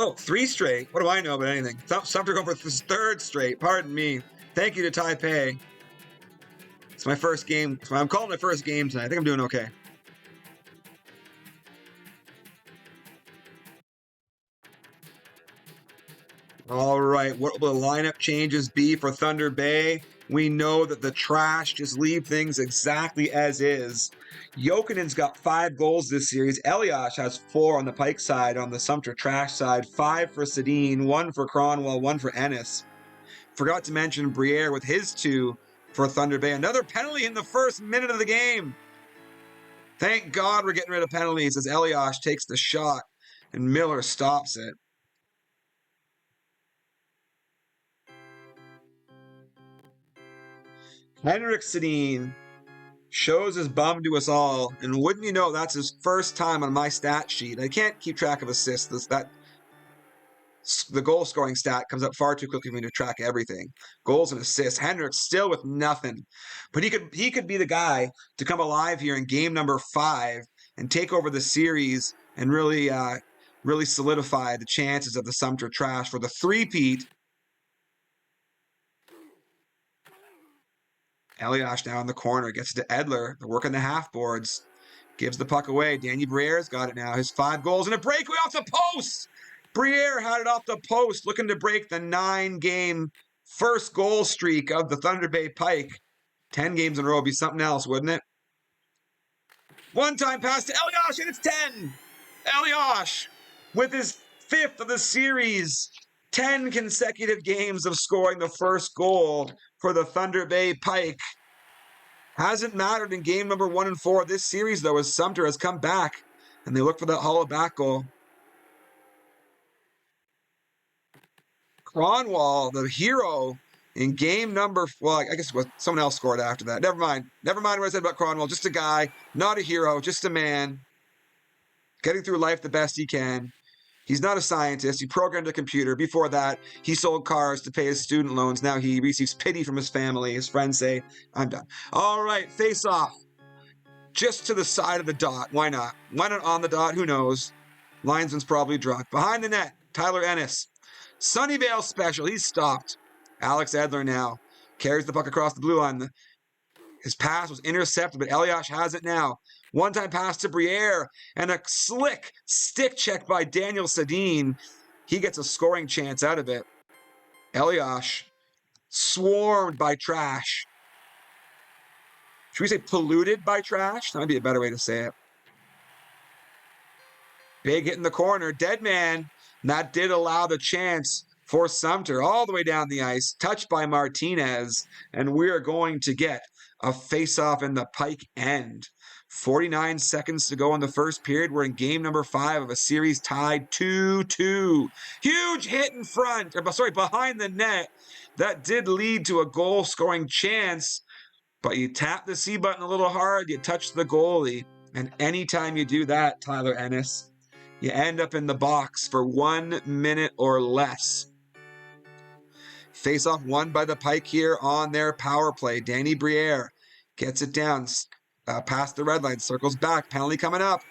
Oh, 3 straight. What do I know about anything? Sumter going for his 3rd straight. Pardon me. Thank you to Taipei. It's my first game. I'm calling my first game tonight. I think I'm doing okay. All right, what will the lineup changes be for Thunder Bay? We know that the Trash just leave things exactly as is. Jokinen's got 5 goals this series. Elias has 4 on the Pike side. On the Sumter Trash side, 5 for Sedin, 1 for Cronwell, 1 for Ennis. Forgot to mention Brule with his 2 for Thunder Bay. Another penalty in the first minute of the game. Thank God we're getting rid of penalties as Elias takes the shot and Miller stops it. Henrik Sedin shows his bum to us all, and wouldn't you know, that's his first time on my stat sheet. I can't keep track of assists. The goal scoring stat comes up far too quickly for me to track everything. Goals and assists. Henrik still with nothing, but he could be the guy to come alive here in game number 5 and take over the series and really solidify the chances of the Sumter Trash for the three-peat. Elias now in the corner, gets to Edler. They're working the half boards. Gives the puck away. Danny Briere's got it now. His 5 goals and a breakaway off the post. Briere had it off the post, looking to break the 9-game first goal streak of the Thunder Bay Pike. 10 games in a row would be something else, wouldn't it? One-time pass to Elias, and it's 10. Elias with his 5th of the series. 10 consecutive games of scoring the first goal for the Thunder Bay Pike. Hasn't mattered in game number 1 and 4 of this series, though, as Sumter has come back, and they look for that hollow back goal. Cronwell, the hero, in game number... Well, I guess someone else scored after that. Never mind. Never mind what I said about Cronwell. Just a guy, not a hero, just a man. Getting through life the best he can. He's not a scientist. He programmed a computer. Before that, he sold cars to pay his student loans. Now he receives pity from his family. His friends say, I'm done. All right, face off. Just to the side of the dot. Why not? Why not on the dot? Who knows? Linesman's probably drunk. Behind the net, Tyler Ennis. Sunnyvale special. He's stopped. Alex Edler now carries the puck across the blue line. His pass was intercepted, but Elias has it now. One-time pass to Briere, and a slick stick check by Daniel Sedin. He gets a scoring chance out of it. Elias swarmed by Trash. Should we say polluted by Trash? That might be a better way to say it. Big hit in the corner. Dead man. And that did allow the chance for Sumter all the way down the ice. Touched by Martinez. And we're going to get a face-off in the Pike end. 49 seconds to go in the first period. We're in game number 5 of a series tied 2-2. Huge hit in front, behind the net. That did lead to a goal-scoring chance But you tap the C button a little hard, you touch the goalie, and anytime you do that, Tyler Ennis, you end up in the box for 1 minute or less. Face-off won by the Pike here on their power play. Danny Briere gets it down, past the red line, circles back, penalty coming up,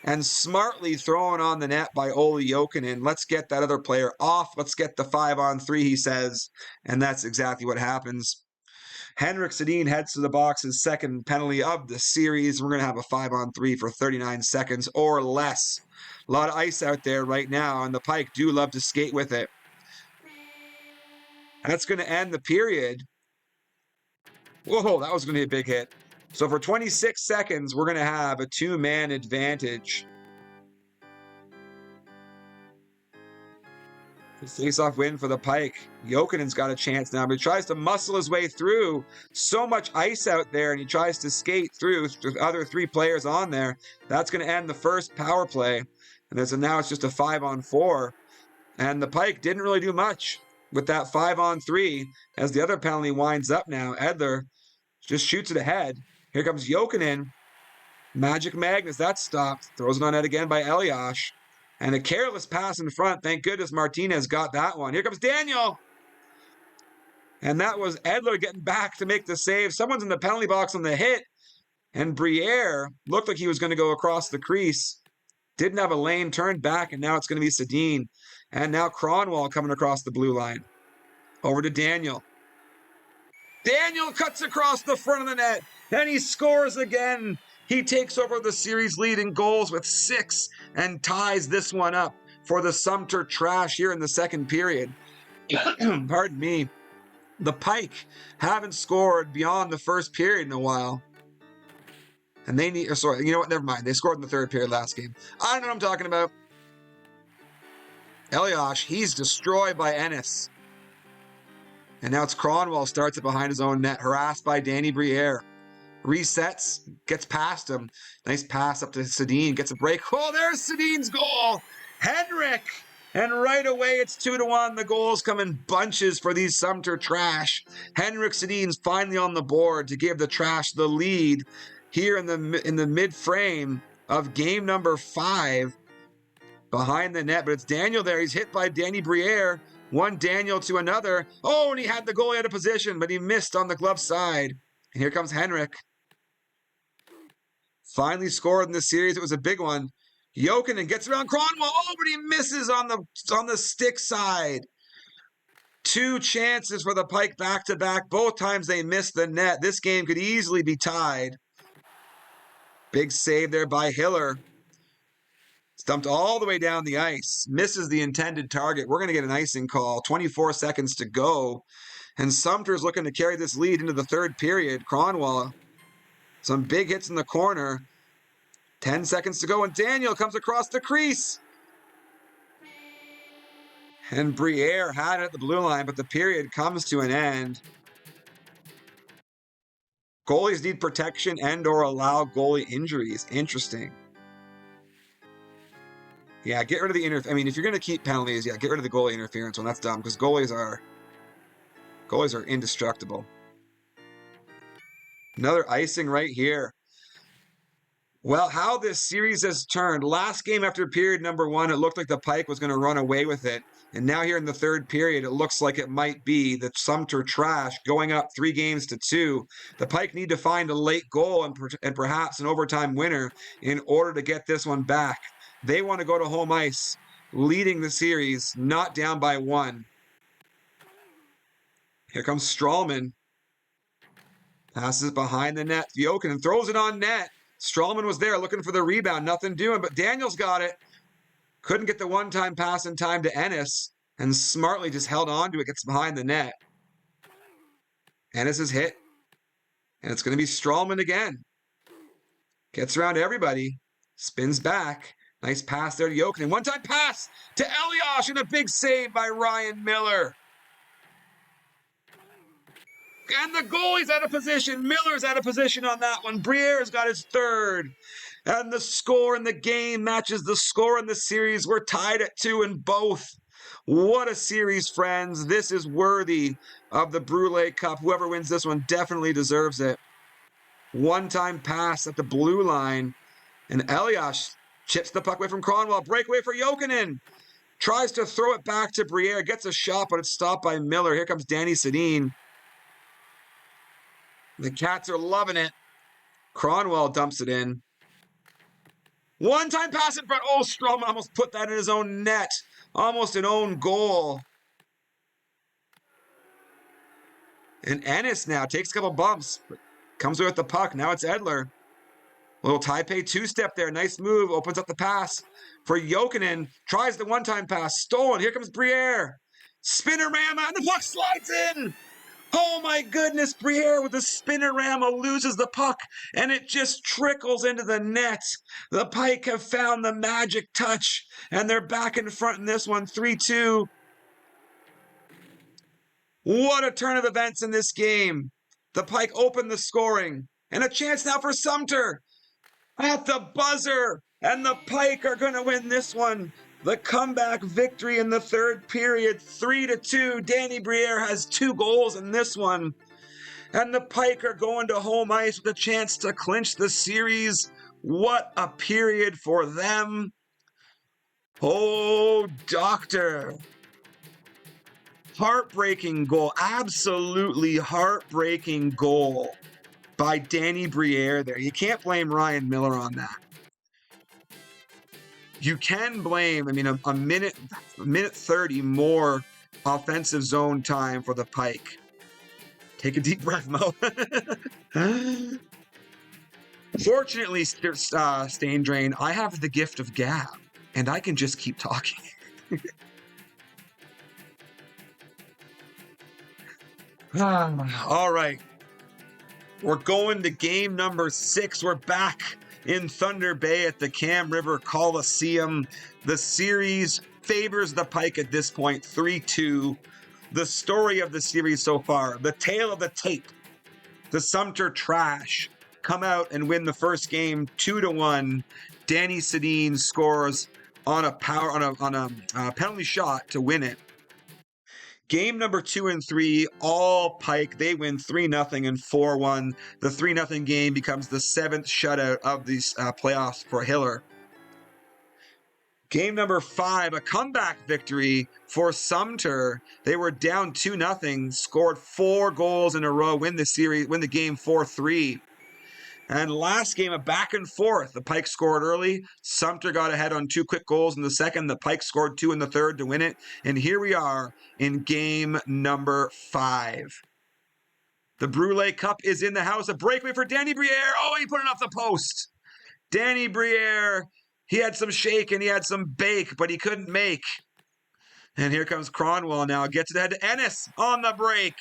and smartly thrown on the net by Olli Jokinen. Let's get that other player off. Let's get the 5-on-3, he says, and that's exactly what happens. Henrik Sedin heads to the box, his second penalty of the series. We're going to have a 5-on-3 for 39 seconds or less. A lot of ice out there right now, and the Pike do love to skate with it. That's going to end the period. Whoa, that was going to be a big hit. So for 26 seconds, we're going to have a 2-man advantage. Face-off win for the Pike. Jokinen's got a chance now, but he tries to muscle his way through. So much ice out there, and he tries to skate through with other 3 players on there. That's going to end the first power play. And now it's just a 5-on-4. And the Pike didn't really do much with that 5-on-3 as the other penalty winds up now. Edler just shoots it ahead. Here comes Jokinen. Magic Magnus, that's stopped. Throws it on net again by Elias. And a careless pass in front. Thank goodness Martinez got that one. Here comes Daniel. And that was Edler getting back to make the save. Someone's in the penalty box on the hit. And Briere looked like he was going to go across the crease. Didn't have a lane, turned back, and now it's going to be Sedin. And now Kronwall coming across the blue line. Over to Daniel. Daniel cuts across the front of the net. And he scores again. He takes over the series lead in goals with 6 and ties this one up for the Sumter Trash here in the second period. Pardon me. The Pike haven't scored beyond the first period in a while. And they need, sorry, you know what? Never mind. They scored in the third period last game. I don't know what I'm talking about. Elias, he's destroyed by Ennis. And now it's Kronwall, starts it behind his own net, harassed by Danny Briere. Resets, gets past him. Nice pass up to Sedin, gets a break. Oh, there's Sedin's goal! Henrik! And right away, it's 2-1. The goals come in bunches for these Sumter Trash. Henrik Sedin's finally on the board to give the Trash the lead here in the mid-frame of game number 5 behind the net. But it's Daniel there. He's hit by Danny Briere. One Daniel to another. Oh, and he had the goalie out of position, but he missed on the glove side. And here comes Henrik. Finally scored in the series. It was a big one. Jokinen gets around Kronwall. Oh, but he misses on the stick side. 2 chances for the Pike back-to-back. Both times they missed the net. This game could easily be tied. Big save there by Hiller. Stumped all the way down the ice. Misses the intended target. We're going to get an icing call. 24 seconds to go. And Sumter's looking to carry this lead into the third period. Kronwall, some big hits in the corner. 10 seconds to go, and Daniel comes across the crease. And Briere had it at the blue line, but the period comes to an end. Goalies need protection and or allow goalie injuries. Interesting. Yeah, get rid of the interference. I mean, if you're going to keep penalties, yeah, get rid of the goalie interference one. That's dumb, because goalies are indestructible. Another icing right here. Well, how this series has turned. Last game after period number 1, it looked like the Pike was going to run away with it. And now here in the third period, it looks like it might be the Sumter Trash going up 3-2. The Pike need to find a late goal and perhaps an overtime winner in order to get this one back. They want to go to home ice, leading the series, not down by 1. Here comes Strawman. Passes behind the net. Jokinen throws it on net. Strawman was there looking for the rebound. Nothing doing, but Daniels got it. Couldn't get the one-time pass in time to Ennis, and smartly just held on to it. Gets behind the net. Ennis is hit, and it's going to be Strawman again. Gets around everybody. Spins back. Nice pass there to Jokinen. One-time pass to Elias, and a big save by Ryan Miller. And the goalie's out of position. Miller's out of position on that one. Briere's got his third. And the score in the game matches the score in the series. We're tied at 2 in both. What a series, friends. This is worthy of the Brule Cup. Whoever wins this one definitely deserves it. One-time pass at the blue line. And Elias chips the puck away from Cronwell. Breakaway for Jokinen. Tries to throw it back to Briere. Gets a shot, but it's stopped by Miller. Here comes Danny Sedin. The Cats are loving it. Cronwell dumps it in. One-time pass in front. Oh, Stroman almost put that in his own net. Almost an own goal. And Ennis now takes a couple bumps, but comes away with the puck. Now it's Edler. Little Taipei two-step there. Nice move. Opens up the pass for Jokinen. Tries the one-time pass. Stolen. Here comes Briere. Spinorama, and the puck slides in. Oh my goodness, Briere with the spinorama loses the puck, and it just trickles into the net. The Pike have found the magic touch, and they're back in front in this one, 3-2. What a turn of events in this game. The Pike opened the scoring, and a chance now for Sumter at the buzzer, and the Pike are going to win this one. The comeback victory in the third period, 3-2. Danny Briere has 2 goals in this one. And the Pike are going to home ice with a chance to clinch the series. What a period for them. Oh, doctor. Heartbreaking goal. Absolutely heartbreaking goal by Danny Briere there. You can't blame Ryan Miller on that. You can blame, a minute 30 more offensive zone time for the Pike. Take a deep breath, Mo. Fortunately, Stain Drain, I have the gift of gab, and I can just keep talking. All right. We're going to game number 6. We're back in Thunder Bay at the Cam River Coliseum. The series favors the Pike at this point, 3-2. The story of the series so far, the tale of the tape. The Sumter Trash come out and win the first game 2-1. Danny Sedin scores on a penalty shot to win it. Game number 2 and 3, all Pike. They win 3-0 and 4-1. The 3-0 game becomes the 7th shutout of these playoffs for Hiller. Game number 5, a comeback victory for Sumter. They were down 2-0, scored 4 goals in a row, win the game 4-3. And last game, a back and forth. The Pike scored early. Sumter got ahead on 2 quick goals in the second. The Pike scored 2 in the third to win it. And here we are in game number 5. The Brule Cup is in the house. A breakaway for Danny Briere. Oh, he put it off the post. Danny Briere, he had some shake and he had some bake, but he couldn't make. And here comes Cronwell now. Gets it ahead to Ennis on the break.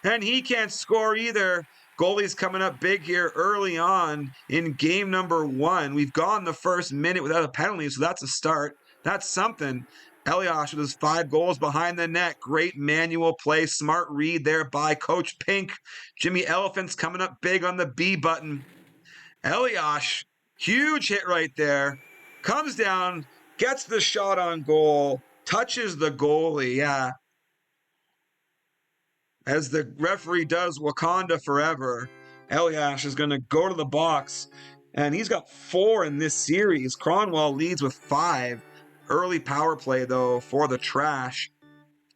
And he can't score either. Goalie's coming up big here early on in game number 1. We've gone the first minute without a penalty, so that's a start. That's something. Elias with his 5 goals behind the net. Great manual play. Smart read there by Coach Pink. Jimmy Elephant's coming up big on the B button. Elias, huge hit right there. Comes down, gets the shot on goal, touches the goalie. Yeah. As the referee does Wakanda forever, Elias is going to go to the box, and he's got 4 in this series. Cronwell leads with 5. Early power play, though, for the Trash.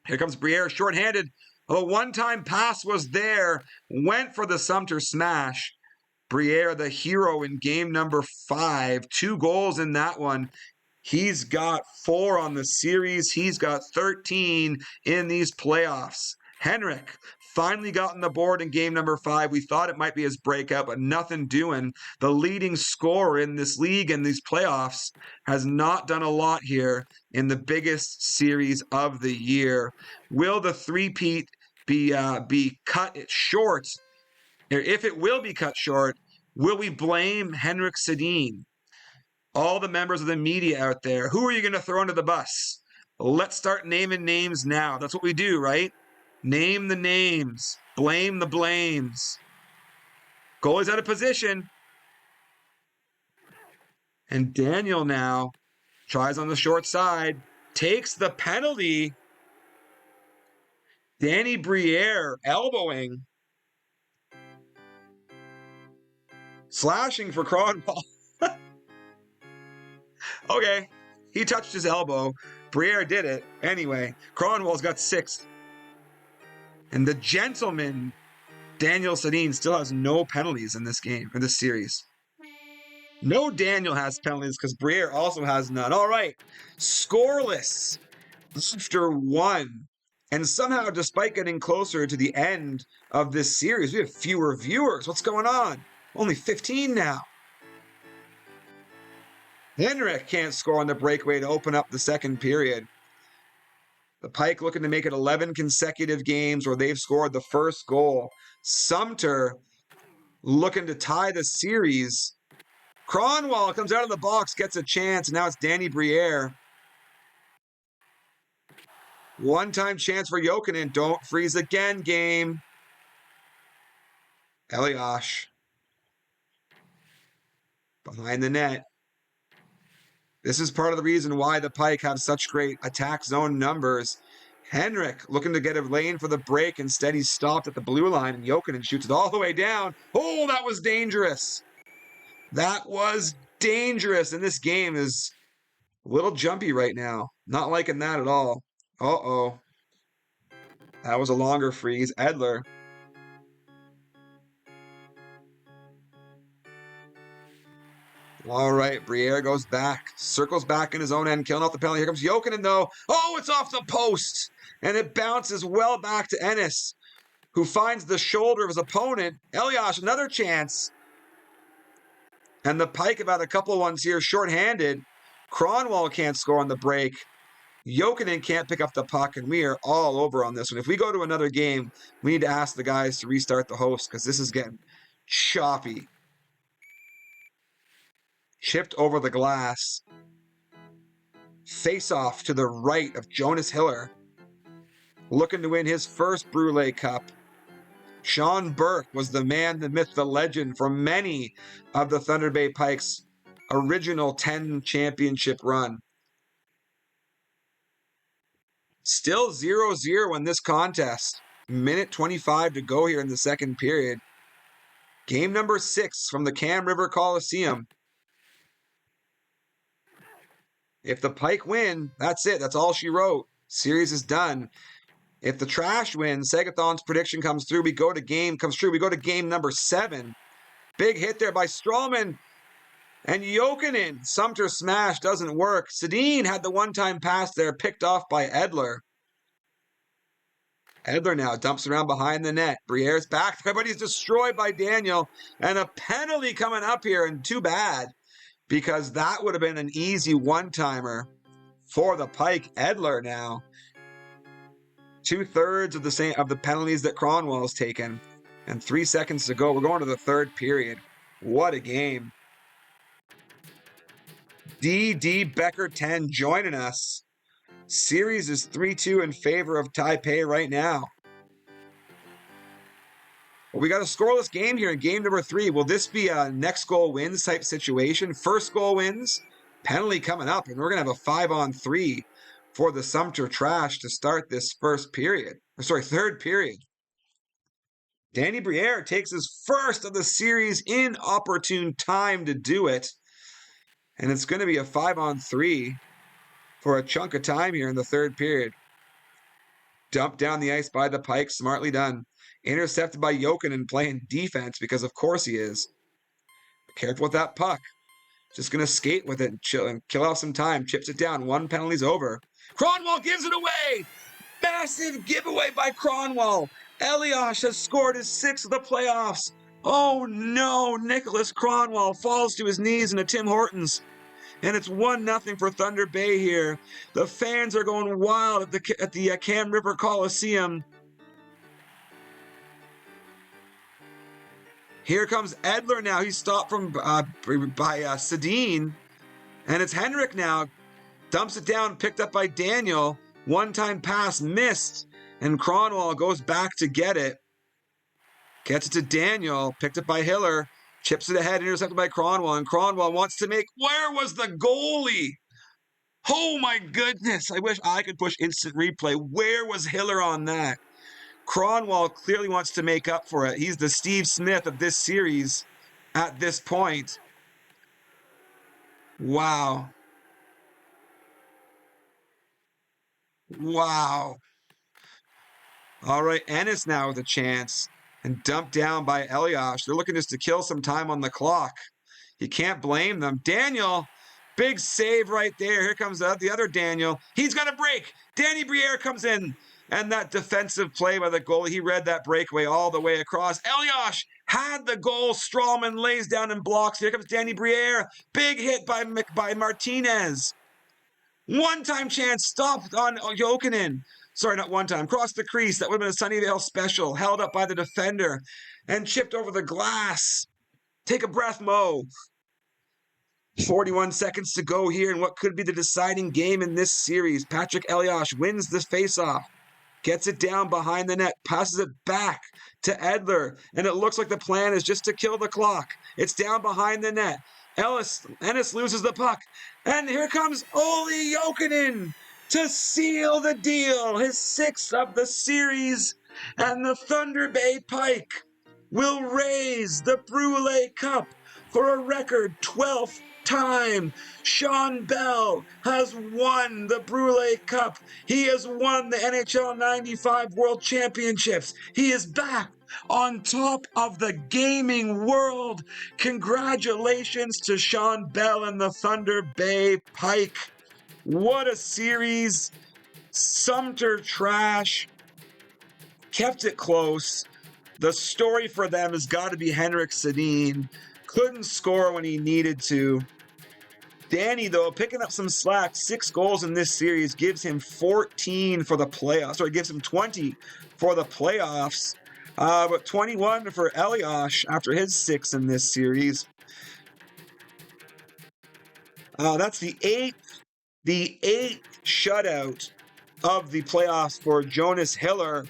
Here comes Briere, shorthanded. A one-time pass was there, went for the Sumter smash. Briere, the hero in game number 5, 2 goals in that one. He's got 4 on the series. He's got 13 in these playoffs. Henrik finally got on the board in game number 5. We thought it might be his breakout, but nothing doing. The leading scorer in this league and these playoffs has not done a lot here in the biggest series of the year. Will the three-peat be cut short? Or if it will be cut short, will we blame Henrik Sedin? All the members of the media out there, who are you going to throw under the bus? Let's start naming names now. That's what we do, right? Name the names. Blame the blames. Goalie's out of position. And Daniel now tries on the short side. Takes the penalty. Danny Briere elbowing. Slashing for Cronwall. Okay, he touched his elbow. Briere did it. Anyway, Cronwall's got 6. And the gentleman, Daniel Sedin, still has no penalties in this game, in this series. No Daniel has penalties because Briere also has none. All right, scoreless after 1. And somehow, despite getting closer to the end of this series, we have fewer viewers. What's going on? Only 15 now. Henrik can't score on the breakaway to open up the second period. The Pike looking to make it 11 consecutive games where they've scored the first goal. Sumter looking to tie the series. Cronwall comes out of the box, gets a chance, and now it's Danny Briere. One-time chance for Jokinen. Don't freeze again, game. Elias. Behind the net. This is part of the reason why the Pike have such great attack zone numbers. Henrik looking to get a lane for the break. Instead, he's stopped at the blue line, and Jokinen shoots it all the way down. Oh, that was dangerous. That was dangerous. And this game is a little jumpy right now. Not liking that at all. Uh-oh. That was a longer freeze. Edler. All right, Briere goes back, circles back in his own end, killing off the penalty. Here comes Jokinen, though. Oh, it's off the post, and it bounces well back to Ennis, who finds the shoulder of his opponent. Elias, another chance. And the Pike have had a couple ones here shorthanded. Cronwall can't score on the break. Jokinen can't pick up the puck, and we are all over on this one. If we go to another game, we need to ask the guys to restart the host because this is getting choppy. Chipped over the glass. Face-off to the right of Jonas Hiller. Looking to win his first Brule Cup. Sean Burke was the man, the myth, the legend for many of the Thunder Bay Pikes' original 10 championship run. Still 0-0 in this contest. Minute 25 to go here in the second period. Game number 6 from the Cam River Coliseum. If the Pike win, that's it. That's all she wrote. Series is done. If the Trash wins, Sagathon's prediction comes through. We go to game number 7. Big hit there by Strawman. And Jokinen. Sumter smash doesn't work. Sedin had the one-time pass there, picked off by Edler. Edler now dumps around behind the net. Briere's back. Everybody's destroyed by Daniel. And a penalty coming up here, and too bad. Because that would have been an easy one-timer for the Pike. Edler now. 2/3 of the penalties that Cronwall's taken. And 3 seconds to go. We're going to the third period. What a game. D.D. Becker 10 joining us. Series is 3-2 in favor of Taipei right now. Well, we got a scoreless game here in game number 3. Will this be a next goal wins type situation? First goal wins, penalty coming up, and we're going to have a 5-on-3 for the Sumter Trash to start this third period. Danny Briere takes his first of the series in opportune time to do it. And it's going to be a 5-on-3 for a chunk of time here in the third period. Dumped down the ice by the Pike, smartly done. Intercepted by Jokinen playing defense because of course he is. Be careful with that puck. Just going to skate with it and chill and kill off some time. Chips it down. 1 penalty's over. Cronwall gives it away. Massive giveaway by Cronwall. Elias has scored his 6th of the playoffs. Oh no, Nicholas Cronwall falls to his knees into Tim Hortons. And it's 1-0 for Thunder Bay here. The fans are going wild at the Cam River Coliseum. Here comes Edler now. He's stopped by Sedin. And it's Henrik now. Dumps it down, picked up by Daniel. One-time pass missed. And Cronwall goes back to get it. Gets it to Daniel. Picked up by Hiller. Chips it ahead, intercepted by Cronwall. And Cronwall wants to make... Where was the goalie? Oh my goodness. I wish I could push instant replay. Where was Hiller on that? Cronwall clearly wants to make up for it. He's the Steve Smith of this series. at this point. Wow. Wow. All right, Ennis now with a chance. And dumped down by Eliash. They're looking just to kill some time on the clock. You can't blame them. Daniel, big save right there. Here comes the other Daniel. He's got a break. Danny Briere comes in. And that defensive play by the goalie, he read that breakaway all the way across. Eliash had the goal. Strawman lays down and blocks. Here comes Danny Briere. Big hit by Martinez. One-time chance stopped on Jokinen. Sorry, not one time. Crossed the crease. That would have been a Sunnyvale special. Held up by the defender and chipped over the glass. Take a breath, Mo. 41 seconds to go here in what could be the deciding game in this series. Patrick Eliash wins this faceoff. Gets it down behind the net, passes it back to Edler, and it looks like the plan is just to kill the clock. It's down behind the net. Ennis loses the puck, and here comes Olli Jokinen to seal the deal, his 6th of the series, and the Thunder Bay Pike will raise the Brule Cup for a record 12th time. Sean Bell has won the Brule Cup. He has won the NHL 95 World Championships. He is back on top of the gaming world. Congratulations to Sean Bell and the Thunder Bay Pike. What a series. Sumter Trash kept it close. The story for them has got to be Henrik Sedin. Couldn't score when he needed to. Danny, though, picking up some slack. 6 goals in this series gives him 14 for the playoffs. Or it gives him 20 for the playoffs. But 21 for Eliash after his 6 in this series. That's the eighth shutout of the playoffs for Jonas Hiller.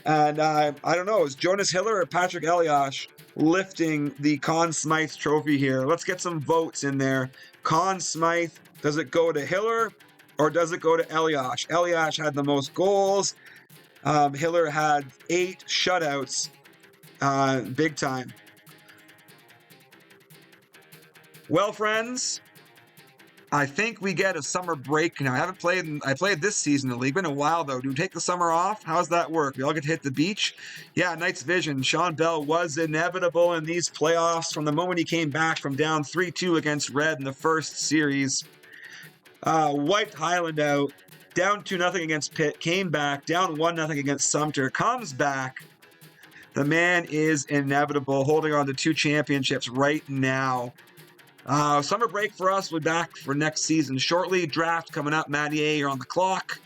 And I don't know, is Jonas Hiller or Patrick Eliash lifting the Conn Smythe trophy here? Let's get some votes in there. Conn Smythe, does it go to Hiller or does it go to Eliash? Eliash had the most goals. Hiller had 8 shutouts. Big time. Well, friends, I think we get a summer break now. I played this season in the league. Been a while though. Do we take the summer off? How's that work? We all get to hit the beach? Yeah, Knight's vision. Sean Bell was inevitable in these playoffs from the moment he came back from down 3-2 against Red in the first series. Wiped Highland out. Down 2-0 against Pitt. Came back. Down 1-0 against Sumter. Comes back. The man is inevitable. Holding on to 2 championships right now. Summer break for us. We'll be back for next season shortly. Draft coming up. Matty A, you're on the clock.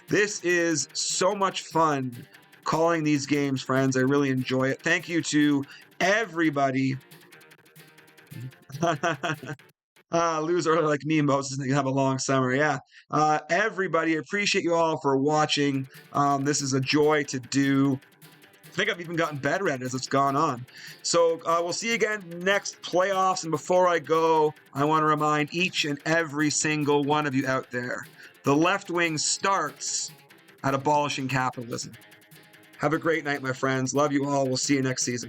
This is so much fun calling these games, friends. I really enjoy it. Thank you to everybody. Loser like me, Moses, doesn't have a long summer. Yeah. Everybody, appreciate you all for watching. This is a joy to do. I think I've even gotten better at it as it's gone on. So we'll see you again next playoffs. And before I go, I want to remind each and every single one of you out there, the left wing starts at abolishing capitalism. Have a great night, my friends. Love you all. We'll see you next season.